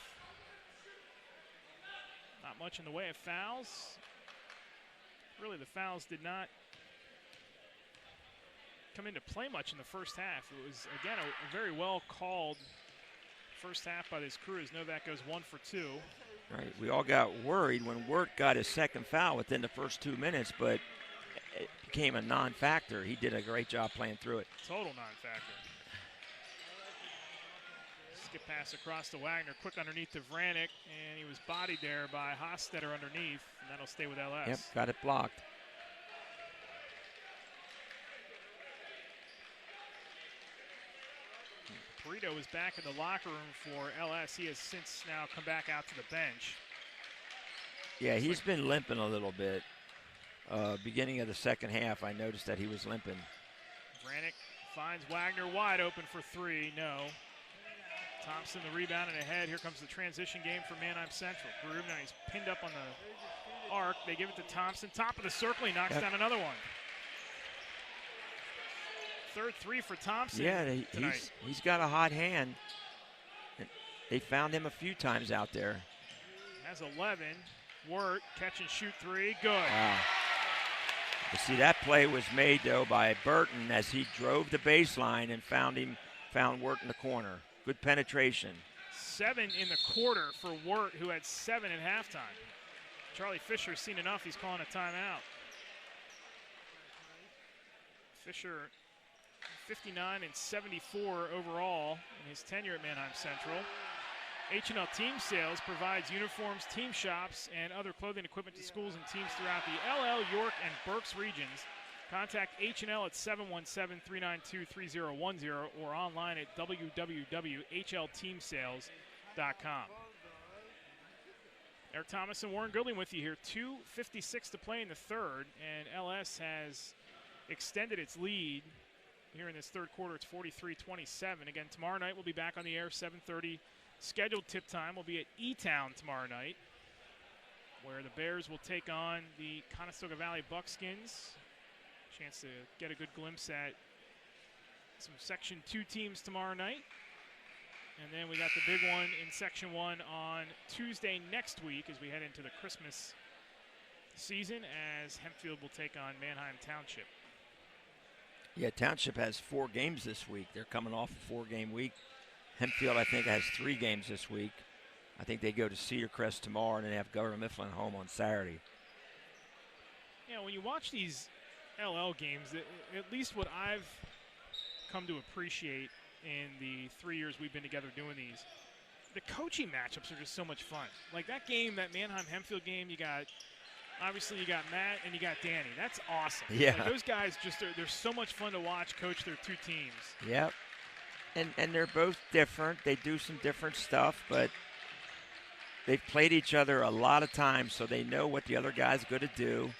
Not much in the way of fouls. Really, the fouls did not come into play much in the first half. It was, again, a very well-called first half by this crew as Novak goes 1 for 2. Right, we all got worried when Wirt got his second foul within the first 2 minutes, but it became a non-factor. He did a great job playing through it. Total non-factor. Skip pass across to Wagner, quick underneath to Vranek, and he was bodied there by Hostetter underneath, and that'll stay with LS. Yep, got it blocked. Perito is back in the locker room for LS. He has since now come back out to the bench. Yeah, he's been limping a little bit. Beginning of the second half, I noticed that he was limping. Vranek finds Wagner wide open for 3. No. Thompson the rebound and ahead. Here comes the transition game for Manheim Central. Groob, now he's pinned up on the arc. They give it to Thompson. Top of the circle, he knocks down another one. Third 3 for Thompson. Yeah, he's got a hot hand. They found him a few times out there. Has 11. Wirt, catch and shoot three. Good. Wow. You see, that play was made, though, by Burton as he drove the baseline and found Wirt in the corner. Good penetration. 7 in the quarter for Wirt, who had 7 at halftime. Charlie Fisher's seen enough. He's calling a timeout. Fisher, 59 and 74 overall in his tenure at Manheim Central. H&L Team Sales provides uniforms, team shops, and other clothing equipment to schools and teams throughout the LL, York, and Berks regions. Contact H&L at 717-392-3010 or online at www.hlteamsales.com. Eric Thomas and Warren Goodling with you here. 2:56 to play in the third, and LS has extended its lead here in this third quarter. It's 43-27. Again, tomorrow night we'll be back on the air, 7:30. Scheduled tip time will be at E-Town tomorrow night, where the Bears will take on the Conestoga Valley Buckskins. Chance to get a good glimpse at some Section 2 teams tomorrow night. And then we got the big one in Section 1 on Tuesday next week as we head into the Christmas season, as Hempfield will take on Manheim Township. Yeah, Township has 4 games this week. They're coming off a 4-game week. Hempfield, I think, has 3 games this week. I think they go to Cedar Crest tomorrow, and then they have Governor Mifflin home on Saturday. Yeah, when you watch these LL games, at least what I've come to appreciate in the 3 years we've been together doing these, the coaching matchups are just so much fun. Like that game, that Manheim-Hempfield game, obviously you got Matt and you got Danny. That's awesome. Yeah. Like those guys they're so much fun to watch coach their 2 teams. Yep. And they're both different. They do some different stuff, but they've played each other a lot of times, so they know what the other guy's going to do.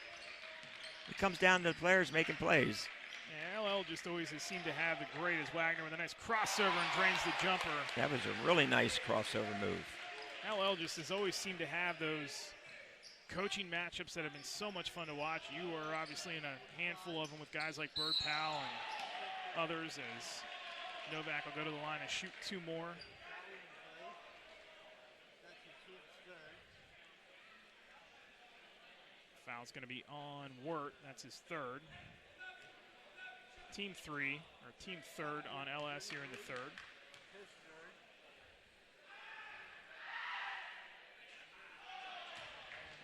It comes down to the players making plays. Yeah, LL just always has seemed to have the greatest. Wagner with a nice crossover and drains the jumper. That was a really nice crossover move. LL just has always seemed to have those coaching matchups that have been so much fun to watch. You are obviously in a handful of them with guys like Bird Powell and others, as Novak will go to the line and shoot 2 more. Foul's going to be on Wirt. That's his third. Team third on LS here in the third.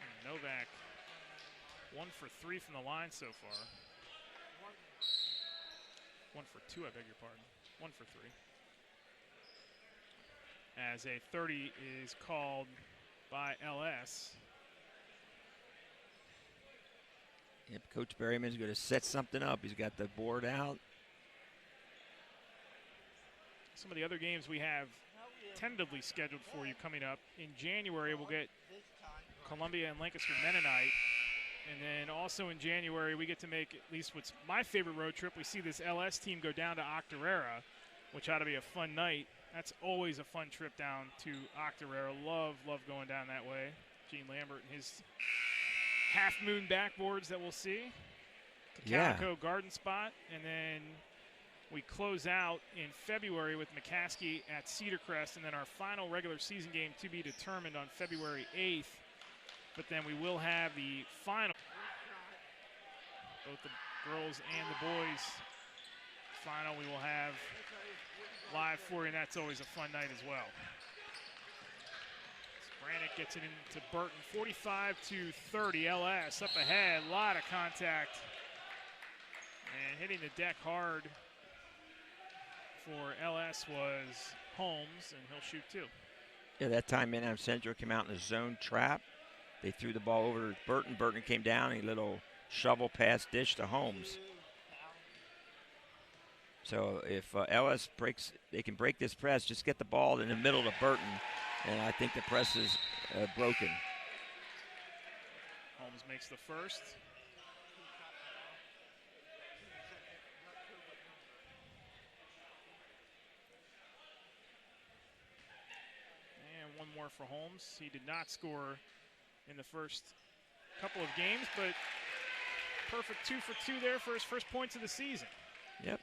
And Novak 1 for 3 from the line so far. 1 for 2, I beg your pardon. 1 for 3. As a 30 is called by LS. Yep, Coach Berryman's going to set something up. He's got the board out. Some of the other games we have tentatively scheduled for you coming up. In January, we'll get Columbia and Lancaster Mennonite. And then also in January, we get to make at least what's my favorite road trip. We see this LS team go down to Octorara, which ought to be a fun night. That's always a fun trip down to Octorara. Love going down that way. Gene Lambert and his half-moon backboards that we'll see. Calico Garden Spot. And then we close out in February with McCaskey at Cedar Crest. And then our final regular season game to be determined on February 8th. But then we will have the final, both the girls and the boys final we will have live for you, and that's always a fun night as well. Brannick gets it into Burton, 45-30, LS up ahead, a lot of contact. And hitting the deck hard for LS was Holmes, and he'll shoot 2. Yeah, that time Manheim Central came out in a zone trap. They threw the ball over to Burton. Burton came down, a little shovel pass dish to Holmes. So if LS breaks, they can break this press, just get the ball in the middle to Burton, and I think the press is broken. Holmes makes the first. And one more for Holmes. He did not score in the first couple of games, but perfect 2 for 2 there for his first points of the season. Yep.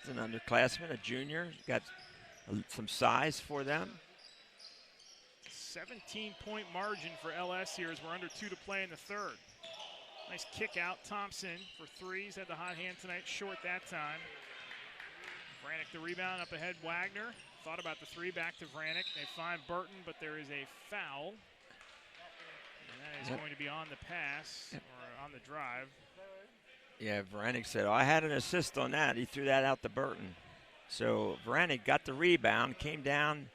He's an underclassman, a junior. He's got some size for them. 17-point margin for LS here as we're under 2 to play in the third. Nice kick out. Thompson for threes. Had the hot hand tonight. Short that time. Vranick the rebound. Up ahead, Wagner. Thought about the three. Back to Vranick. They find Burton, but there is a foul. And that is going to be on the pass or on the drive. Yeah, Vranick said, I had an assist on that. He threw that out to Burton. So Vranick got the rebound, came down,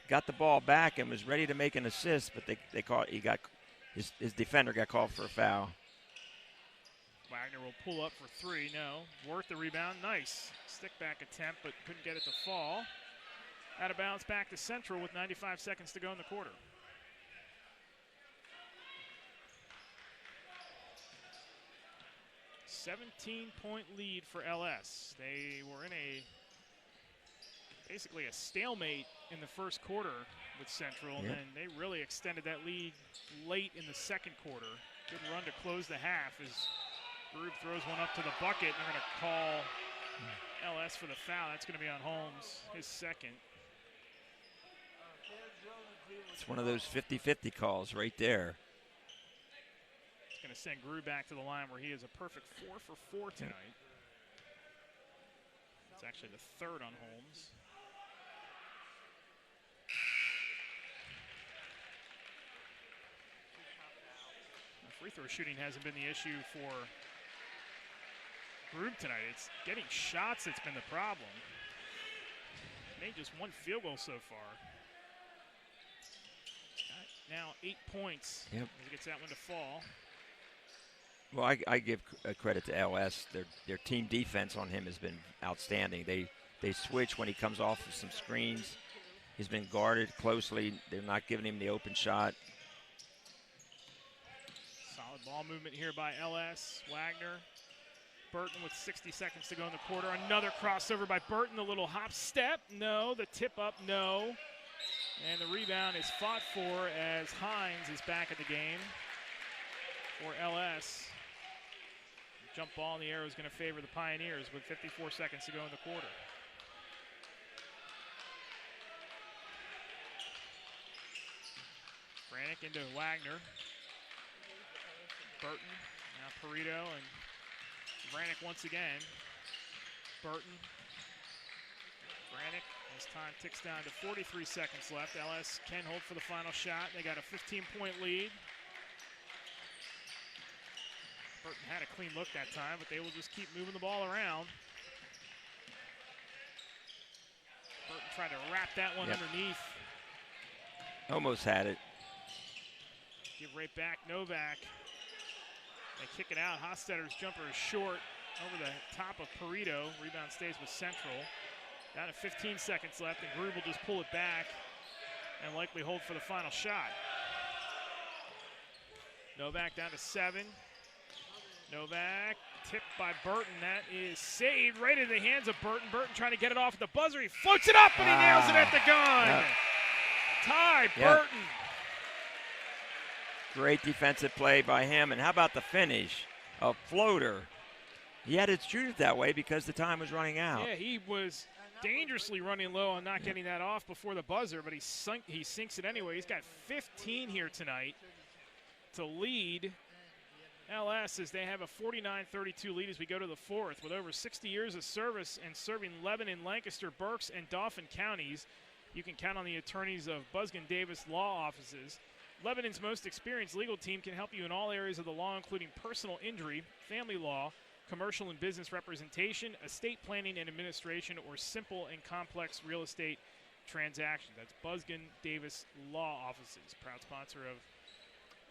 got the ball back, and was ready to make an assist, but his defender got called for a foul. Wagner will pull up for three. No. Worth the rebound. Nice. Stick back attempt, but couldn't get it to fall. Out of bounds back to Central with 95 seconds to go in the quarter. A 17-point lead for LS. They were in basically a stalemate in the first quarter with Central, and then they really extended that lead late in the second quarter. Good run to close the half as Grube throws one up to the bucket. They're going to call LS for the foul. That's going to be on Holmes, his second. It's one of those 50-50 calls right there. It's going to send Grube back to the line where he is a perfect 4 for 4 tonight. It's actually the third on Holmes. Free throw shooting hasn't been the issue for Grube tonight. It's getting shots that's been the problem. Made just one field goal so far. Got now 8 points as he gets that one to fall. Well, I give credit to LS. Their team defense on him has been outstanding. They switch when he comes off of some screens. He's been guarded closely. They're not giving him the open shot. Solid ball movement here by LS. Wagner. Burton with 60 seconds to go in the quarter. Another crossover by Burton. The little hop step. No. The tip up. No. And the rebound is fought for as Hines is back at the game for LS. Jump ball in the air is going to favor the Pioneers with 54 seconds to go in the quarter. Vranick into Wagner. Burton, now Perito, and Vranick once again. Burton, Vranick, as time ticks down to 43 seconds left. LS can hold for the final shot. They got a 15-point lead. Burton had a clean look that time, but they will just keep moving the ball around. Burton tried to wrap that one underneath. Almost had it. Give right back, Novak. They kick it out. Hostetter's jumper is short over the top of Perito. Rebound stays with Central. Down to 15 seconds left, and Grube will just pull it back and likely hold for the final shot. Novak down to 7. Novak, tipped by Burton. That is saved right in the hands of Burton. Burton trying to get it off at the buzzer. He floats it up, and he nails it at the gun. Ty Burton. Great defensive play by him. And how about the finish? A floater. He had to shoot it that way because the time was running out. Yeah, he was dangerously running low on not getting that off before the buzzer, but he sinks it anyway. He's got 15 here tonight to lead LS as they have a 49-32 lead as we go to the fourth. With over 60 years of service and serving Lebanon, Lancaster, Berks, and Dauphin counties, you can count on the attorneys of Busgen Davis Law Offices. Lebanon's most experienced legal team can help you in all areas of the law, including personal injury, family law, commercial and business representation, estate planning and administration, or simple and complex real estate transactions. That's Busgen Davis Law Offices, proud sponsor of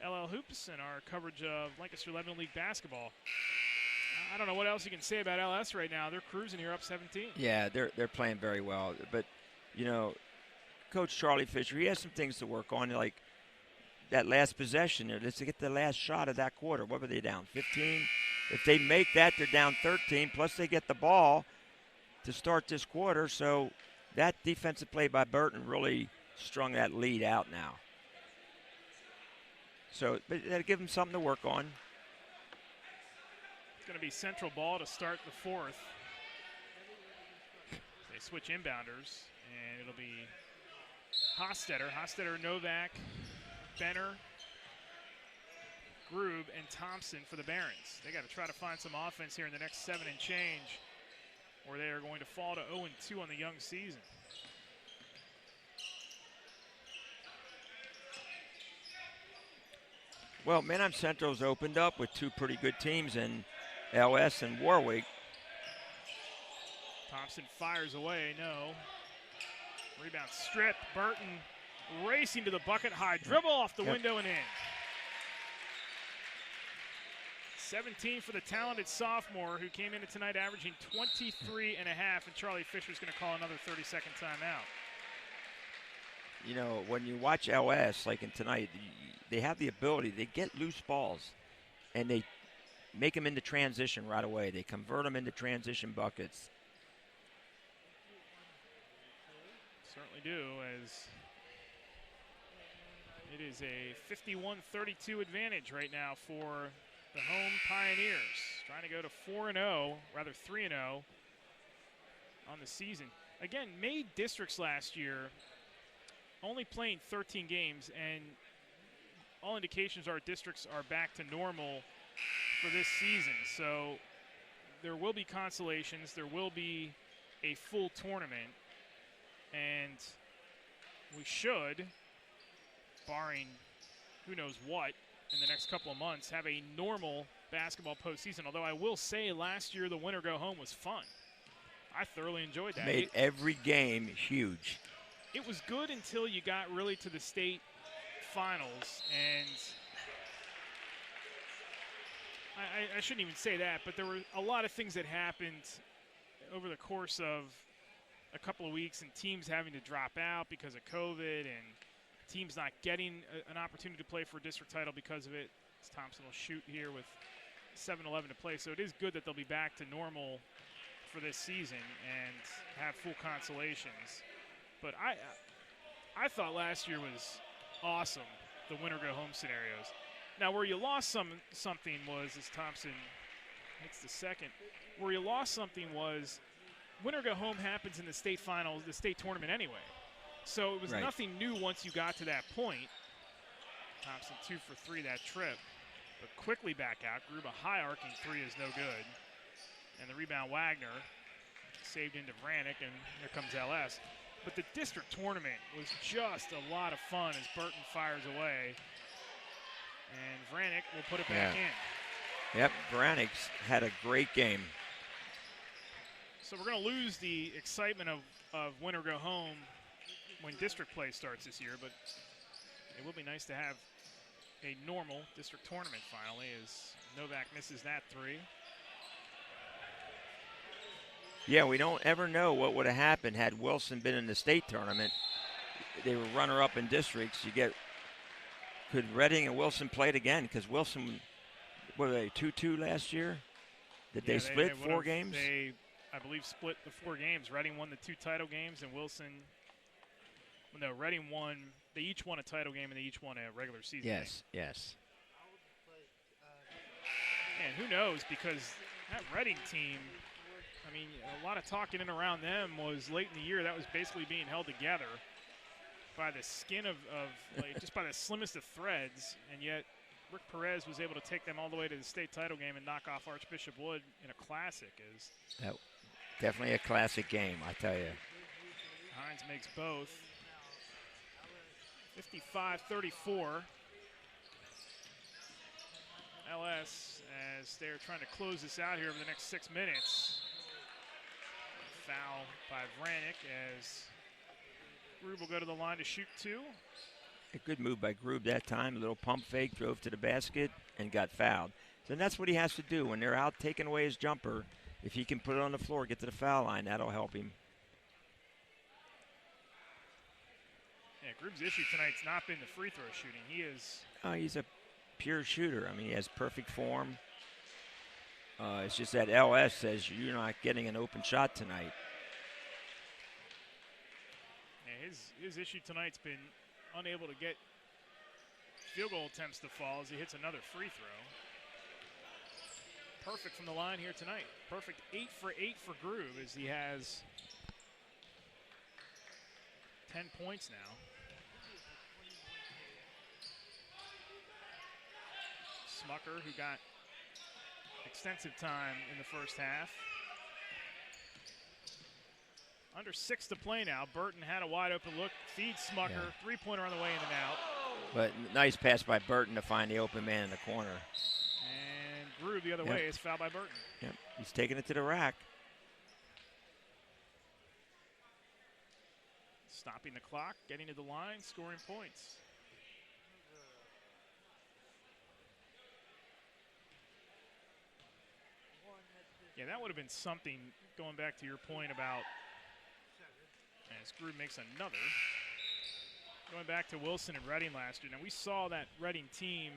LLhoops and our coverage of Lancaster Lebanon League basketball. I don't know what else you can say about LS right now. They're cruising here up 17. Yeah, they're playing very well. But, you know, Coach Charlie Fisher, he has some things to work on, like that last possession there. Let's get the last shot of that quarter. What were they down, 15? If they make that, they're down 13, plus they get the ball to start this quarter. So that defensive play by Burton really strung that lead out now. So but that'll give them something to work on. It's going to be Central ball to start the fourth. They switch inbounders, and it'll be Hostetter, Novak, Benner, Grube, and Thompson for the Barons. They got to try to find some offense here in the next 7 and change, or they are going to fall to 0-2 on the young season. Well, Manheim Central's opened up with 2 pretty good teams in LS and Warwick. Thompson fires away, no. Rebound stripped. Burton racing to the bucket, high dribble off the window and in. 17 for the talented sophomore who came into tonight averaging 23 and a half, and Charlie Fisher's going to call another 30-second timeout. You know, when you watch LS, like in tonight, they have the ability, they get loose balls, and they make them into transition right away. They convert them into transition buckets. Certainly do, as it is a 51-32 advantage right now for the home Pioneers. Trying to go to 4-0, rather 3-0 on the season. Again, made districts last year, only playing 13 games, and all indications are districts are back to normal for this season. So there will be consolations, there will be a full tournament, and we should, barring who knows what in the next couple of months, have a normal basketball postseason. Although I will say last year the winner go home was fun. I thoroughly enjoyed that. Made every game huge. It was good until you got really to the state finals, and I shouldn't even say that, but there were a lot of things that happened over the course of a couple of weeks, and teams having to drop out because of COVID, and teams not getting an opportunity to play for a district title because of it. Thompson will shoot here with 7:11 to play, so it is good that they'll be back to normal for this season and have full consolations. But I thought last year was awesome, the winner go home scenarios. Now, where you lost something was, as Thompson hits the second, where you lost something was winner go home happens in the state finals, the state tournament anyway. So it was nothing new once you got to that point. Thompson 2 for 3 that trip, but quickly back out. Grube, a high arcing 3 is no good. And the rebound, Wagner, saved into Vranick, and here comes LS. But the district tournament was just a lot of fun as Burton fires away. And Vranick will put it back in. Yep, Vranick's had a great game. So we're going to lose the excitement of winner go home when district play starts this year, but it will be nice to have a normal district tournament finally, as Novak misses that 3. Yeah, we don't ever know what would have happened had Wilson been in the state tournament. They were runner-up in districts. Could Reading and Wilson play it again? Because Wilson, what were they, 2-2 last year? Did they split 4 games? They, I believe, split the 4 games. Reading won the 2 title games, and Wilson, no, Reading won. They each won a title game, and they each won a regular season game. Yes. And who knows, because that Reading team, I mean, a lot of talking in around them was late in the year. That was basically being held together by the skin of like, just by the slimmest of threads, and yet Rick Perez was able to take them all the way to the state title game and knock off Archbishop Wood in a classic. That definitely a classic game, I tell you. Hines makes both. 55-34. LS, as they're trying to close this out here over the next 6 minutes. Foul by Vranick as Grube will go to the line to shoot 2. A good move by Grube that time. A little pump fake, drove to the basket, and got fouled. So that's what he has to do. When they're out taking away his jumper, if he can put it on the floor, get to the foul line, that'll help him. Yeah, Grube's issue tonight's not been the free throw shooting. He's a pure shooter. I mean, he has perfect form. It's just that LS says you're not getting an open shot tonight. Yeah, his issue tonight's been unable to get field goal attempts to fall as he hits another free throw. Perfect from the line here tonight. Perfect 8 for 8 for Grube as he has 10 points now. Smucker, who got extensive time in the first half. Under 6 to play now. Burton had a wide open look, feeds Smucker, Yeah. three-pointer on the way in and out. But nice pass by Burton to find the open man in the corner. And Groove the other way is fouled by Burton. Yep, he's taking it to the rack. Stopping the clock, getting to the line, scoring points. Yeah, that would have been something, going back to your point about, as Groove makes another. Going back to Wilson and Reading last year. Now, we saw that Reading team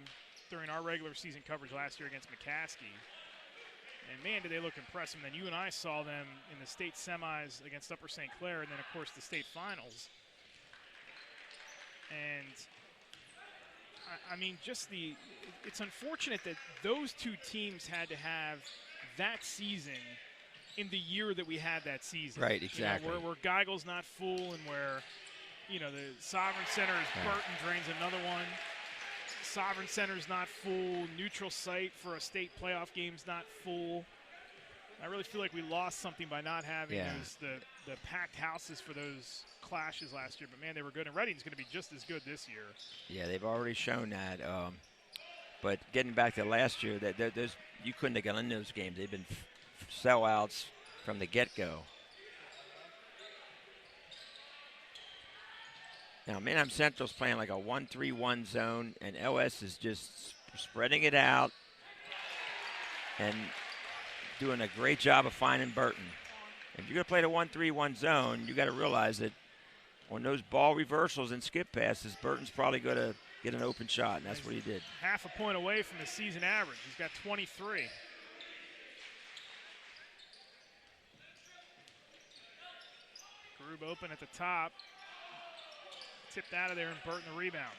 during our regular season coverage last year against McCaskey. And, man, did they look impressive. And then you and I saw them in the state semis against Upper St. Clair and then, of course, the state finals. And, I mean, it's unfortunate that those two teams had to have that season in the year that we had that season. Right, exactly. You know, where Geigel's not full and where, you know, the Sovereign Center is Burton drains another one. Sovereign Center's not full. Neutral site for a state playoff game's not full. I really feel like we lost something by not having the packed houses for those clashes last year. But, man, they were good. And Reading's going to be just as good this year. Yeah, they've already shown that. But getting back to last year, you couldn't have gotten in those games. They've been sellouts from the get-go. Now, Manheim Central's playing like a 1-3-1 zone, and LS is just spreading it out and doing a great job of finding Burton. If you're going to play the 1-3-1 zone, you got to realize that on those ball reversals and skip passes, Burton's probably going to get an open shot, and that's what he did. Half a point away from the season average. He's got 23. Grube open at the top. Tipped out of there and Burton the rebound.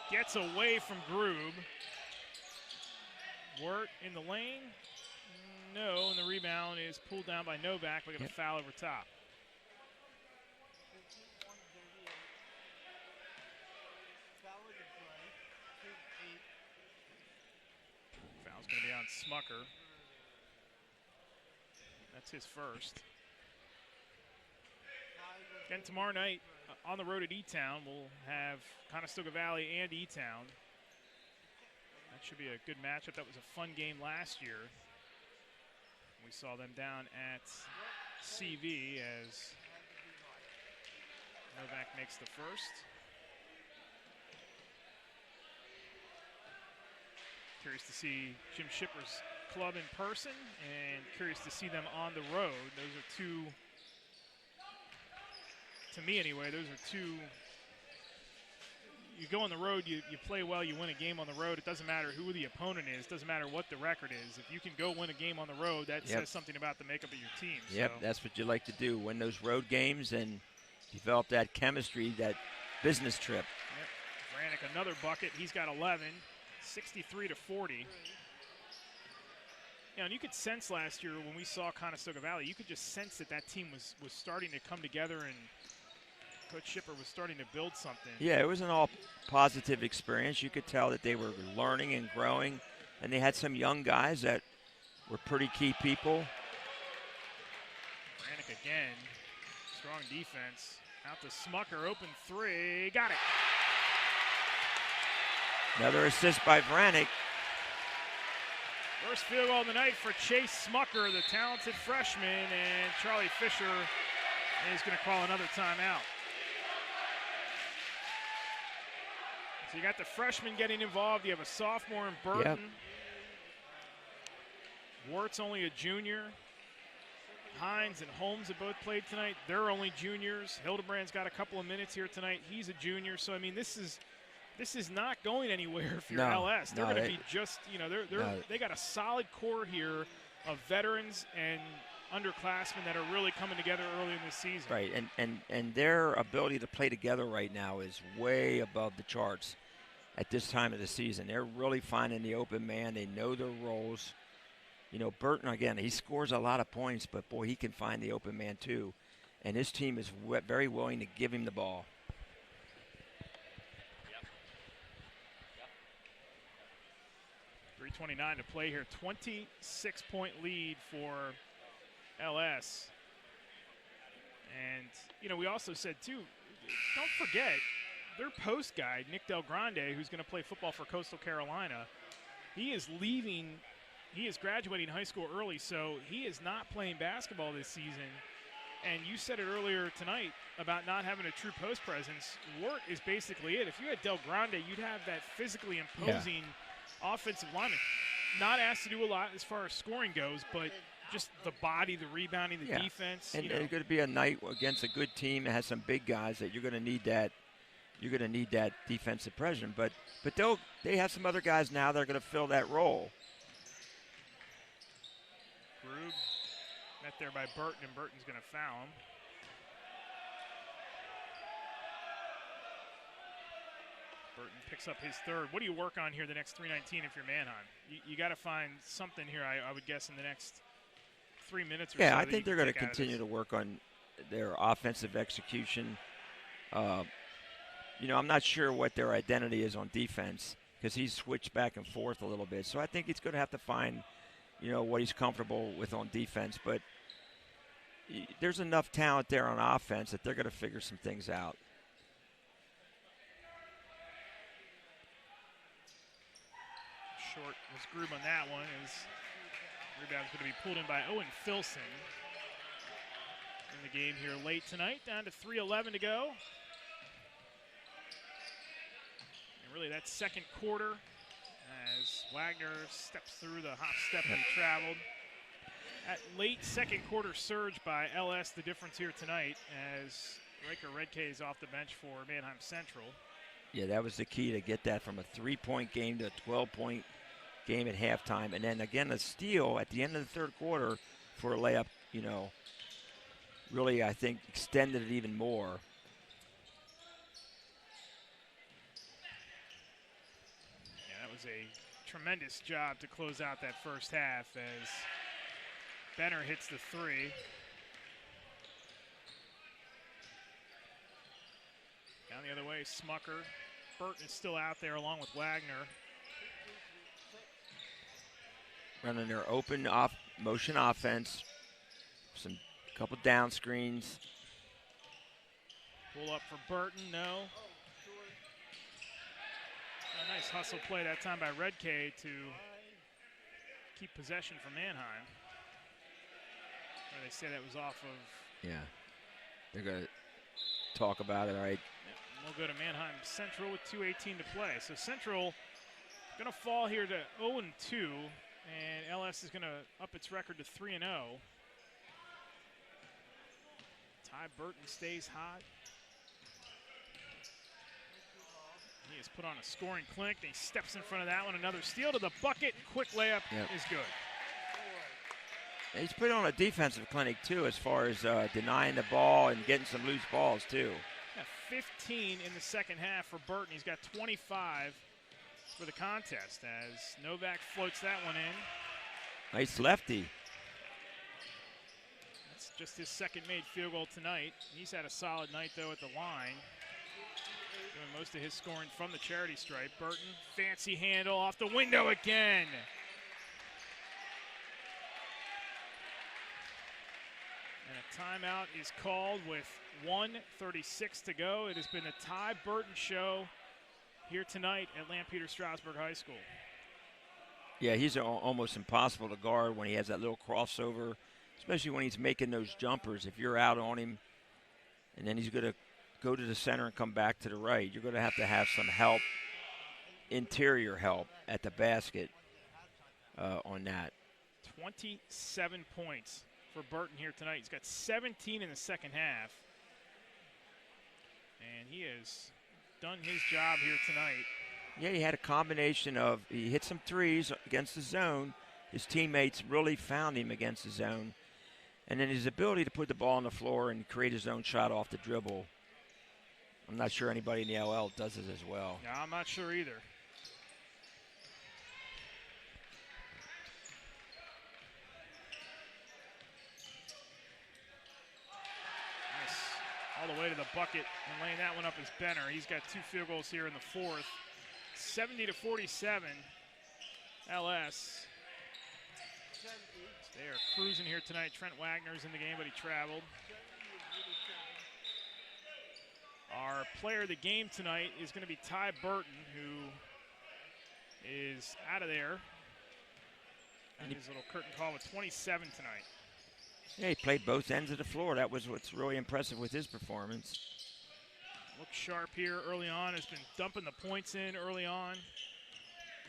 Gets away from Grube. Wirt in the lane. No, and the rebound is pulled down by Novak. We got a foul over top. Foul's going to be on Smucker. That's his first. Again, tomorrow night on the road at E-Town, we'll have Conestoga Valley and E-Town. That should be a good matchup. That was a fun game last year. We saw them down at CV as Novak makes the first. Curious to see Jim Shipper's club in person and curious to see them on the road. Those are two, to me anyway, those are two. You go on the road, you play well, you win a game on the road. It doesn't matter who the opponent is. It doesn't matter what the record is. If you can go win a game on the road, that says something about the makeup of your team. Yep, that's what you like to do, win those road games and develop that chemistry, that business trip. Yep. Vranick, another bucket. He's got 11, 63-40. You know, and you could sense last year when we saw Conestoga Valley, you could just sense that team was starting to come together and Coach Shipper was starting to build something. Yeah, it was an all positive experience. You could tell that they were learning and growing, and they had some young guys that were pretty key people. Vranick again, strong defense. Out to Smucker, open three, got it. Another assist by Vranick. First field goal of the night for Chase Smucker, the talented freshman, and Charlie Fisher is going to call another timeout. So you got the freshman getting involved. You have a sophomore in Burton. Yep. Wirt's only a junior. Hines and Holmes have both played tonight. They're only juniors. Hildebrand's got a couple of minutes here tonight. He's a junior. So, I mean, this is not going anywhere if you're LS. They're going to be just, you know, they got a solid core here of veterans and underclassmen that are really coming together early in this season. Right, and their ability to play together right now is way above the charts at this time of the season. They're really finding the open man. They know their roles. You know, Burton, again, he scores a lot of points, but, boy, he can find the open man too. And his team is very willing to give him the ball. Yep. 3:29 to play here. 26-point lead for LS. And, you know, we also said, too, don't forget, their post guy, Nick Del Grande, who's going to play football for Coastal Carolina, he is graduating high school early, so he is not playing basketball this season. And you said it earlier tonight about not having a true post presence. Wart is basically it. If you had Del Grande, you'd have that physically imposing offensive lineman. Not asked to do a lot as far as scoring goes, but just the body, the rebounding, the defense. And it's going to be a night against a good team that has some big guys that you're going to need that. You're going to need that defensive pressure. But they have some other guys now that are going to fill that role. Grube met there by Burton, and Burton's going to foul him. Burton picks up his third. What do you work on here the next 3:19 if you're Manheim? You got to find something here, I would guess, in the next 3 minutes or so. Yeah, I think they're going to continue to work on their offensive execution. You know, I'm not sure what their identity is on defense because he's switched back and forth a little bit. So I think he's going to have to find, you know, what he's comfortable with on defense. But there's enough talent there on offense that they're going to figure some things out. Short was Grube on that one. His rebound's going to be pulled in by Owen Filson. In the game here late tonight, down to 3:11 to go. And really that second quarter as Wagner steps through the hop step that he traveled. That late second quarter surge by LS, the difference here tonight as Riker Redke is off the bench for Manheim Central. Yeah, that was the key to get that from a 3-point game to a 12-point game at halftime. And then again, a steal at the end of the third quarter for a layup, you know, really, I think, extended it even more. Yeah, that was a tremendous job to close out that first half as Benner hits the three. Down the other way, Smucker. Burton is still out there along with Wagner. Running their open motion offense, couple down screens. Pull up for Burton, no. A nice hustle play that time by Redke to keep possession for Manheim. Or they say that was off of. Yeah, they're going to talk about it, all right. We'll go to Manheim Central with 2:18 to play. So Central going to fall here to 0-2, and LS is going to up its record to 3-0. Ty Burton stays hot. He has put on a scoring clinic, and he steps in front of that one. Another steal to the bucket. Quick layup is good. He's put on a defensive clinic, too, as far as denying the ball and getting some loose balls, too. Yeah, 15 in the second half for Burton. He's got 25 for the contest as Novak floats that one in. Nice lefty. That's just his second made field goal tonight. He's had a solid night, though, at the line. Doing most of his scoring from the charity stripe. Burton, fancy handle off the window again. And a timeout is called with 1:36 to go. It has been the Ty Burton show here tonight at Lampeter Strasburg High School. Yeah, he's almost impossible to guard when he has that little crossover, especially when he's making those jumpers. If you're out on him, and then he's going to go to the center and come back to the right, you're going to have some help, interior help at the basket on that. 27 points for Burton here tonight. He's got 17 in the second half. And he has done his job here tonight. Yeah, he had a combination of, he hit some threes against the zone. His teammates really found him against the zone. And then his ability to put the ball on the floor and create his own shot off the dribble. I'm not sure anybody in the LL does it as well. No, I'm not sure either. Nice. All the way to the bucket and laying that one up is Benner. He's got 2 field goals here in the fourth. 70-47. LS. They are cruising here tonight. Trent Wagner's in the game, but he traveled. Our player of the game tonight is going to be Ty Burton, who is out of there. And his little curtain call with 27 tonight. Yeah, he played both ends of the floor. That was what's really impressive with his performance. Looks sharp here early on. Has been dumping the points in early on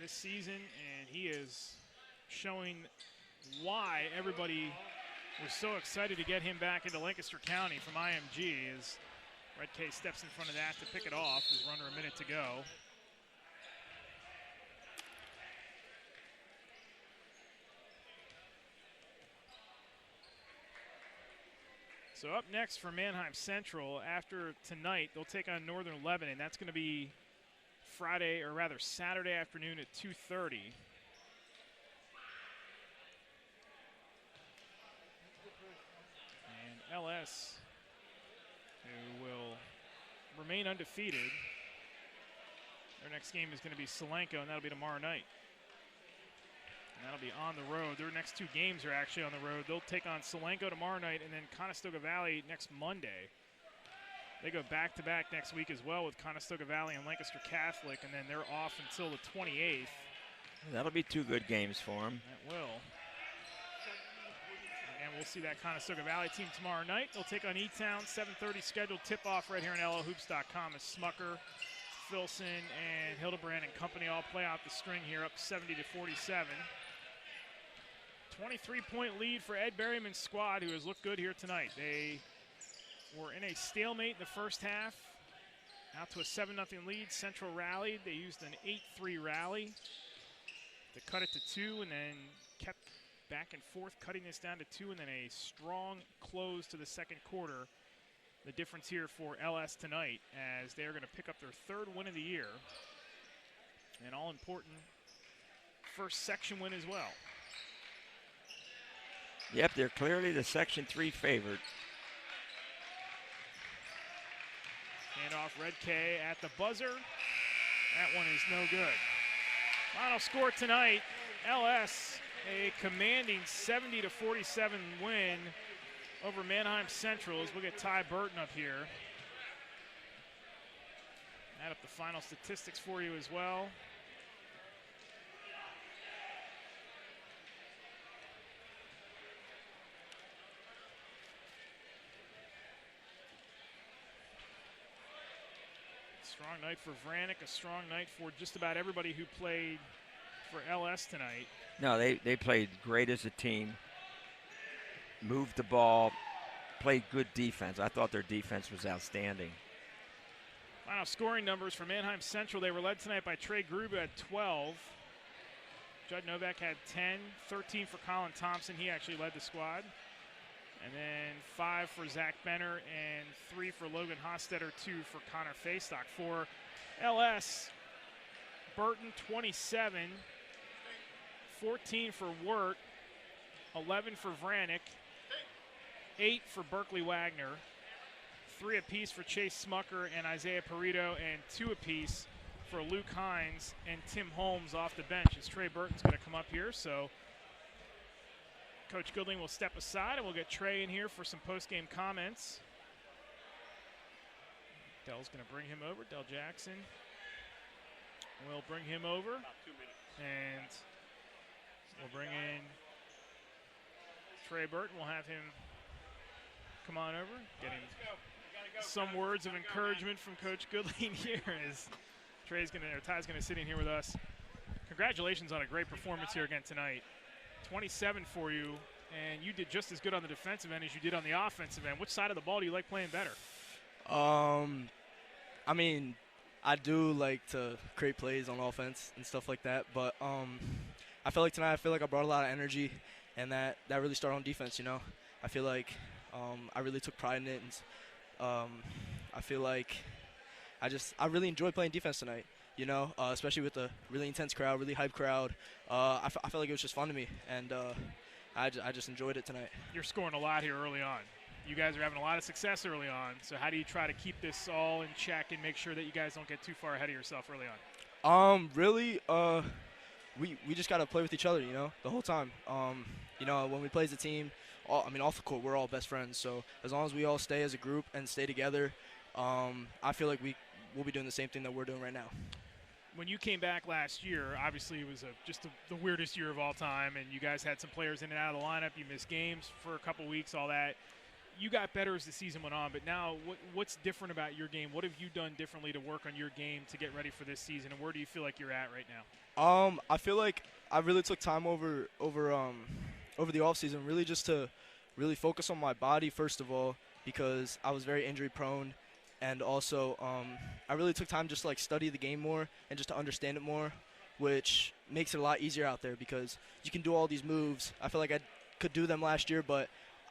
this season, and he is showing why everybody was so excited to get him back into Lancaster County from IMG as Red K steps in front of that to pick it off. There's under a minute to go. So up next for Manheim Central, after tonight, they'll take on Northern Lebanon. That's going to be Friday, or rather Saturday afternoon at 2:30. And LS, who will remain undefeated. Their next game is going to be Solanco, and that'll be tomorrow night. And that'll be on the road. Their next two games are actually on the road. They'll take on Solanco tomorrow night and then Conestoga Valley next Monday. They go back-to-back next week as well with Conestoga Valley and Lancaster Catholic, and then they're off until the 28th. That'll be two good games for them. That will. And we'll see that Conestoga Valley team tomorrow night. They'll take on E-Town, 7:30 scheduled tip-off right here on LLhoops.com as Smucker, Filson, and Hildebrand and company all play out the string here up 70-47. 23-point lead for Ed Berryman's squad, who has looked good here tonight. They were in a stalemate in the first half, out to a 7-0 lead. Central rallied. They used an 8-3 rally to cut it to 2, and then kept back and forth, cutting this down to 2, and then a strong close to the second quarter. The difference here for LS tonight, as they're going to pick up their third win of the year, an all-important first section win as well. Yep, they're clearly the Section 3 favorite. Handoff, Red K at the buzzer. That one is no good. Final score tonight, LS, a commanding 70-47 win over Manheim Central, as we'll get Ty Burton up here. Add up the final statistics for you as well. Strong night for Vranek, a strong night for just about everybody who played for LS tonight. No, they played great as a team. Moved the ball, played good defense. I thought their defense was outstanding. Final scoring numbers for Manheim Central. They were led tonight by Trey Gruba at 12. Judd Novak had 10, 13 for Colin Thompson. He actually led the squad. And then 5 for Zach Benner and 3 for Logan Hostetter, 2 for Connor Faystock. For LS, Burton 27, 14 for Wirt, 11 for Vranek, 8 for Berkeley Wagner, 3 apiece for Chase Smucker and Isaiah Perito, and 2 apiece for Luke Hines and Tim Holmes off the bench, as Trey Burton's going to come up here. So Coach Goodling will step aside, and we'll get Trey in here for some post-game comments. Dell's going to bring him over. Dell Jackson will bring him over. About 2 minutes. And we'll bring in Trey Burton. We'll have him come on over, get him some words of encouragement from Coach Goodling here, as Ty's going to sit in here with us. Congratulations on a great performance here again tonight. 27 for you, and you did just as good on the defensive end as you did on the offensive end. Which side of the ball do you like playing better? I mean, I do like to create plays on offense and stuff like that, but I feel like tonight I brought a lot of energy, and that really started on defense, you know. I feel like I really took pride in it, and I feel like I really enjoyed playing defense tonight. You know, especially with the really intense crowd, really hype crowd. I felt like it was just fun to me, and I just enjoyed it tonight. You're scoring a lot here early on. You guys are having a lot of success early on, so how do you try to keep this all in check and make sure that you guys don't get too far ahead of yourself early on? Really, we just got to play with each other, the whole time. When we play as a team, off the court, we're all best friends. So as long as we all stay as a group and stay together, I feel like we'll be doing the same thing that we're doing right now. When you came back last year, obviously it was just the weirdest year of all time, and you guys had some players in and out of the lineup. You missed games for a couple weeks, all that. You got better as the season went on, but now what's different about your game? What have you done differently to work on your game to get ready for this season, and where do you feel like you're at right now? I feel like I really took time over the offseason really just to really focus on my body, first of all, because I was very injury prone. And also, I really took time just to study the game more and just to understand it more, which makes it a lot easier out there because you can do all these moves. I feel like I could do them last year, but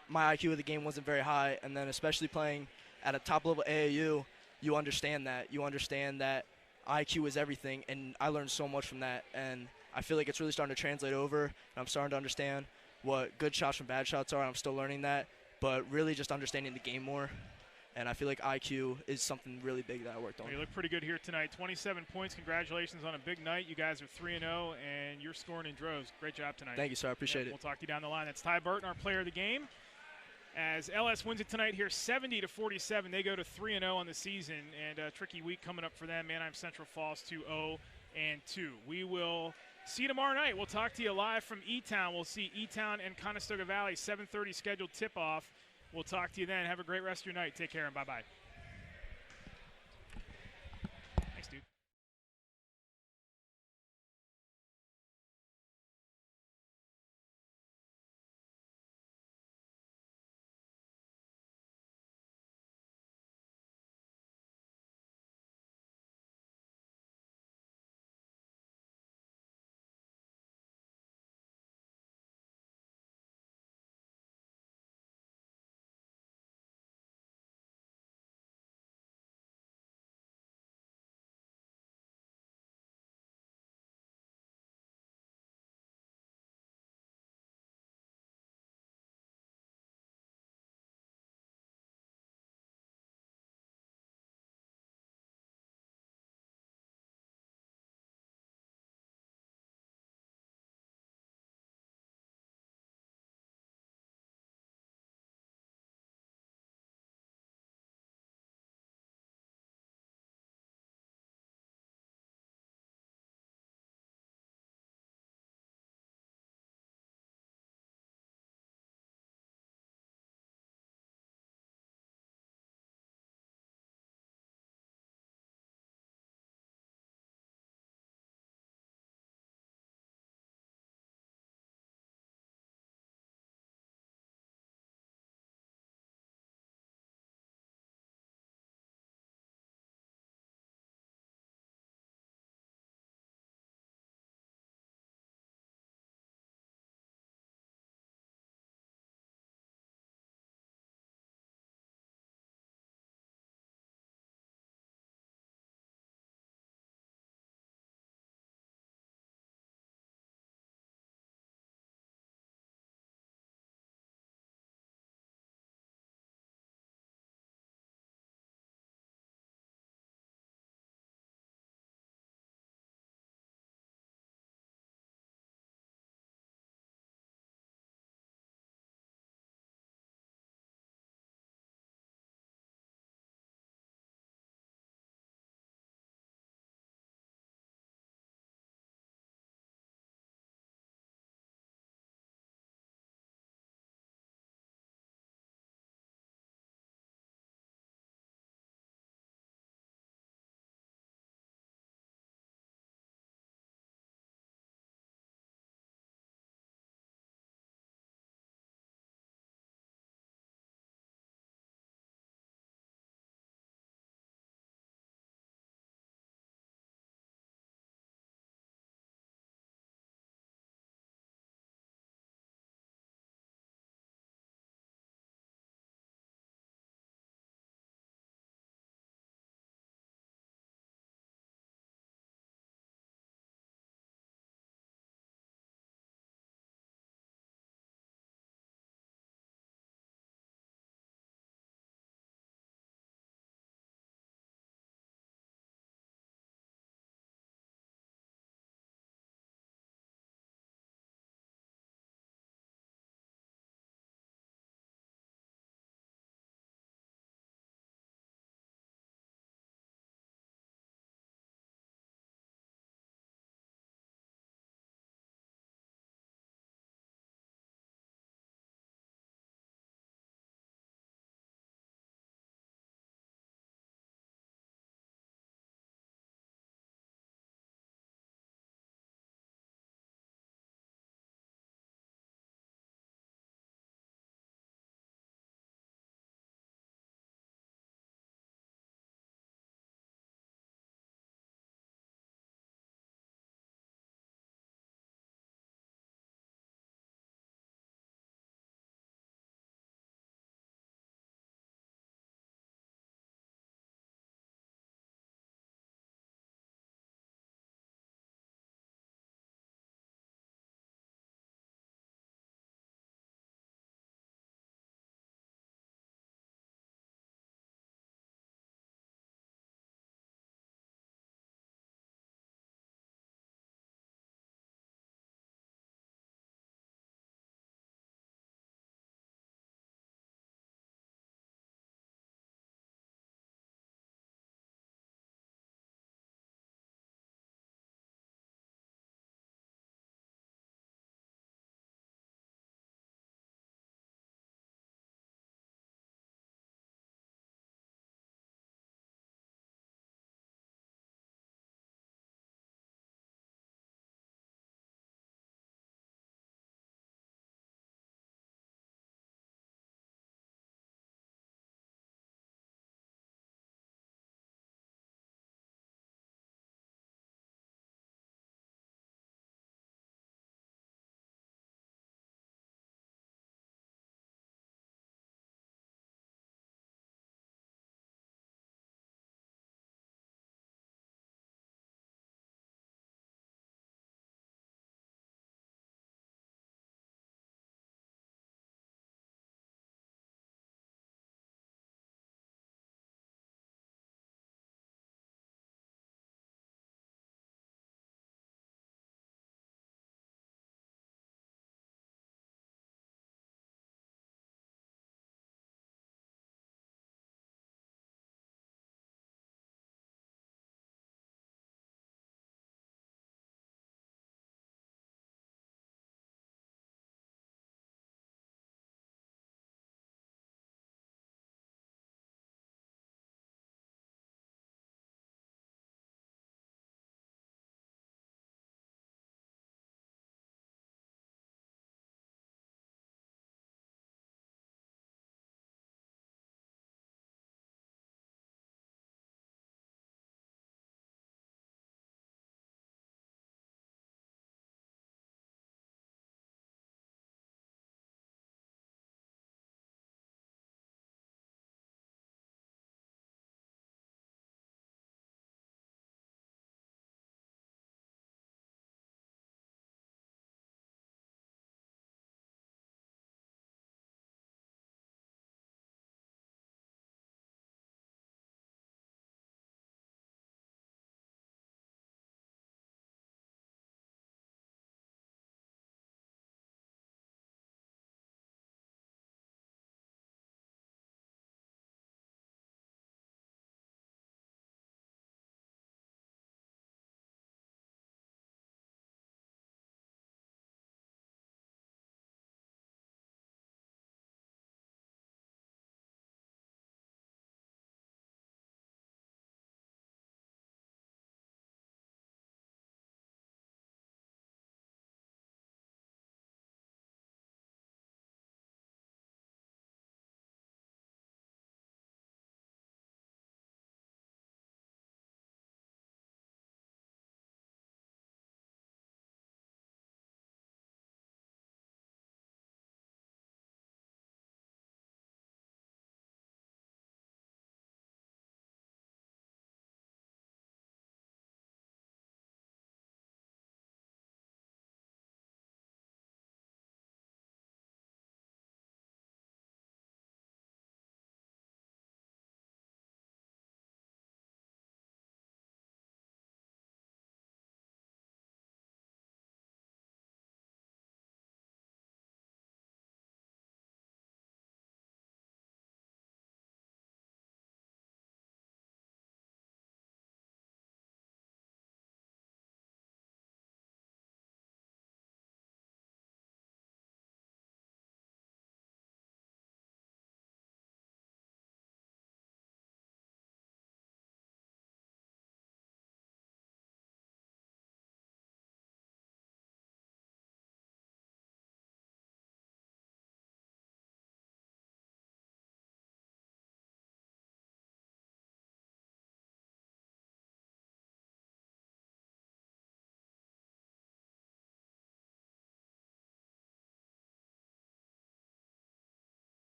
my IQ of the game wasn't very high. And then especially playing at a top-level AAU, you understand that. You understand that IQ is everything, and I learned so much from that. And I feel like it's really starting to translate over, and I'm starting to understand what good shots from bad shots are. I'm still learning that, but really just understanding the game more. And I feel like IQ is something really big that I worked on. Well, you look pretty good here tonight. 27 points. Congratulations on a big night. You guys are 3-0, and you're scoring in droves. Great job tonight. Thank you, sir. I appreciate it. We'll talk to you down the line. That's Ty Burton, our player of the game. As LS wins it tonight here 70-47. They go to 3-0 on the season, and a tricky week coming up for them. Manheim Central falls to 0-2. We will see you tomorrow night. We'll talk to you live from E-Town. We'll see E-Town and Conestoga Valley, 7:30 scheduled tip-off. We'll talk to you then. Have a great rest of your night. Take care and bye-bye.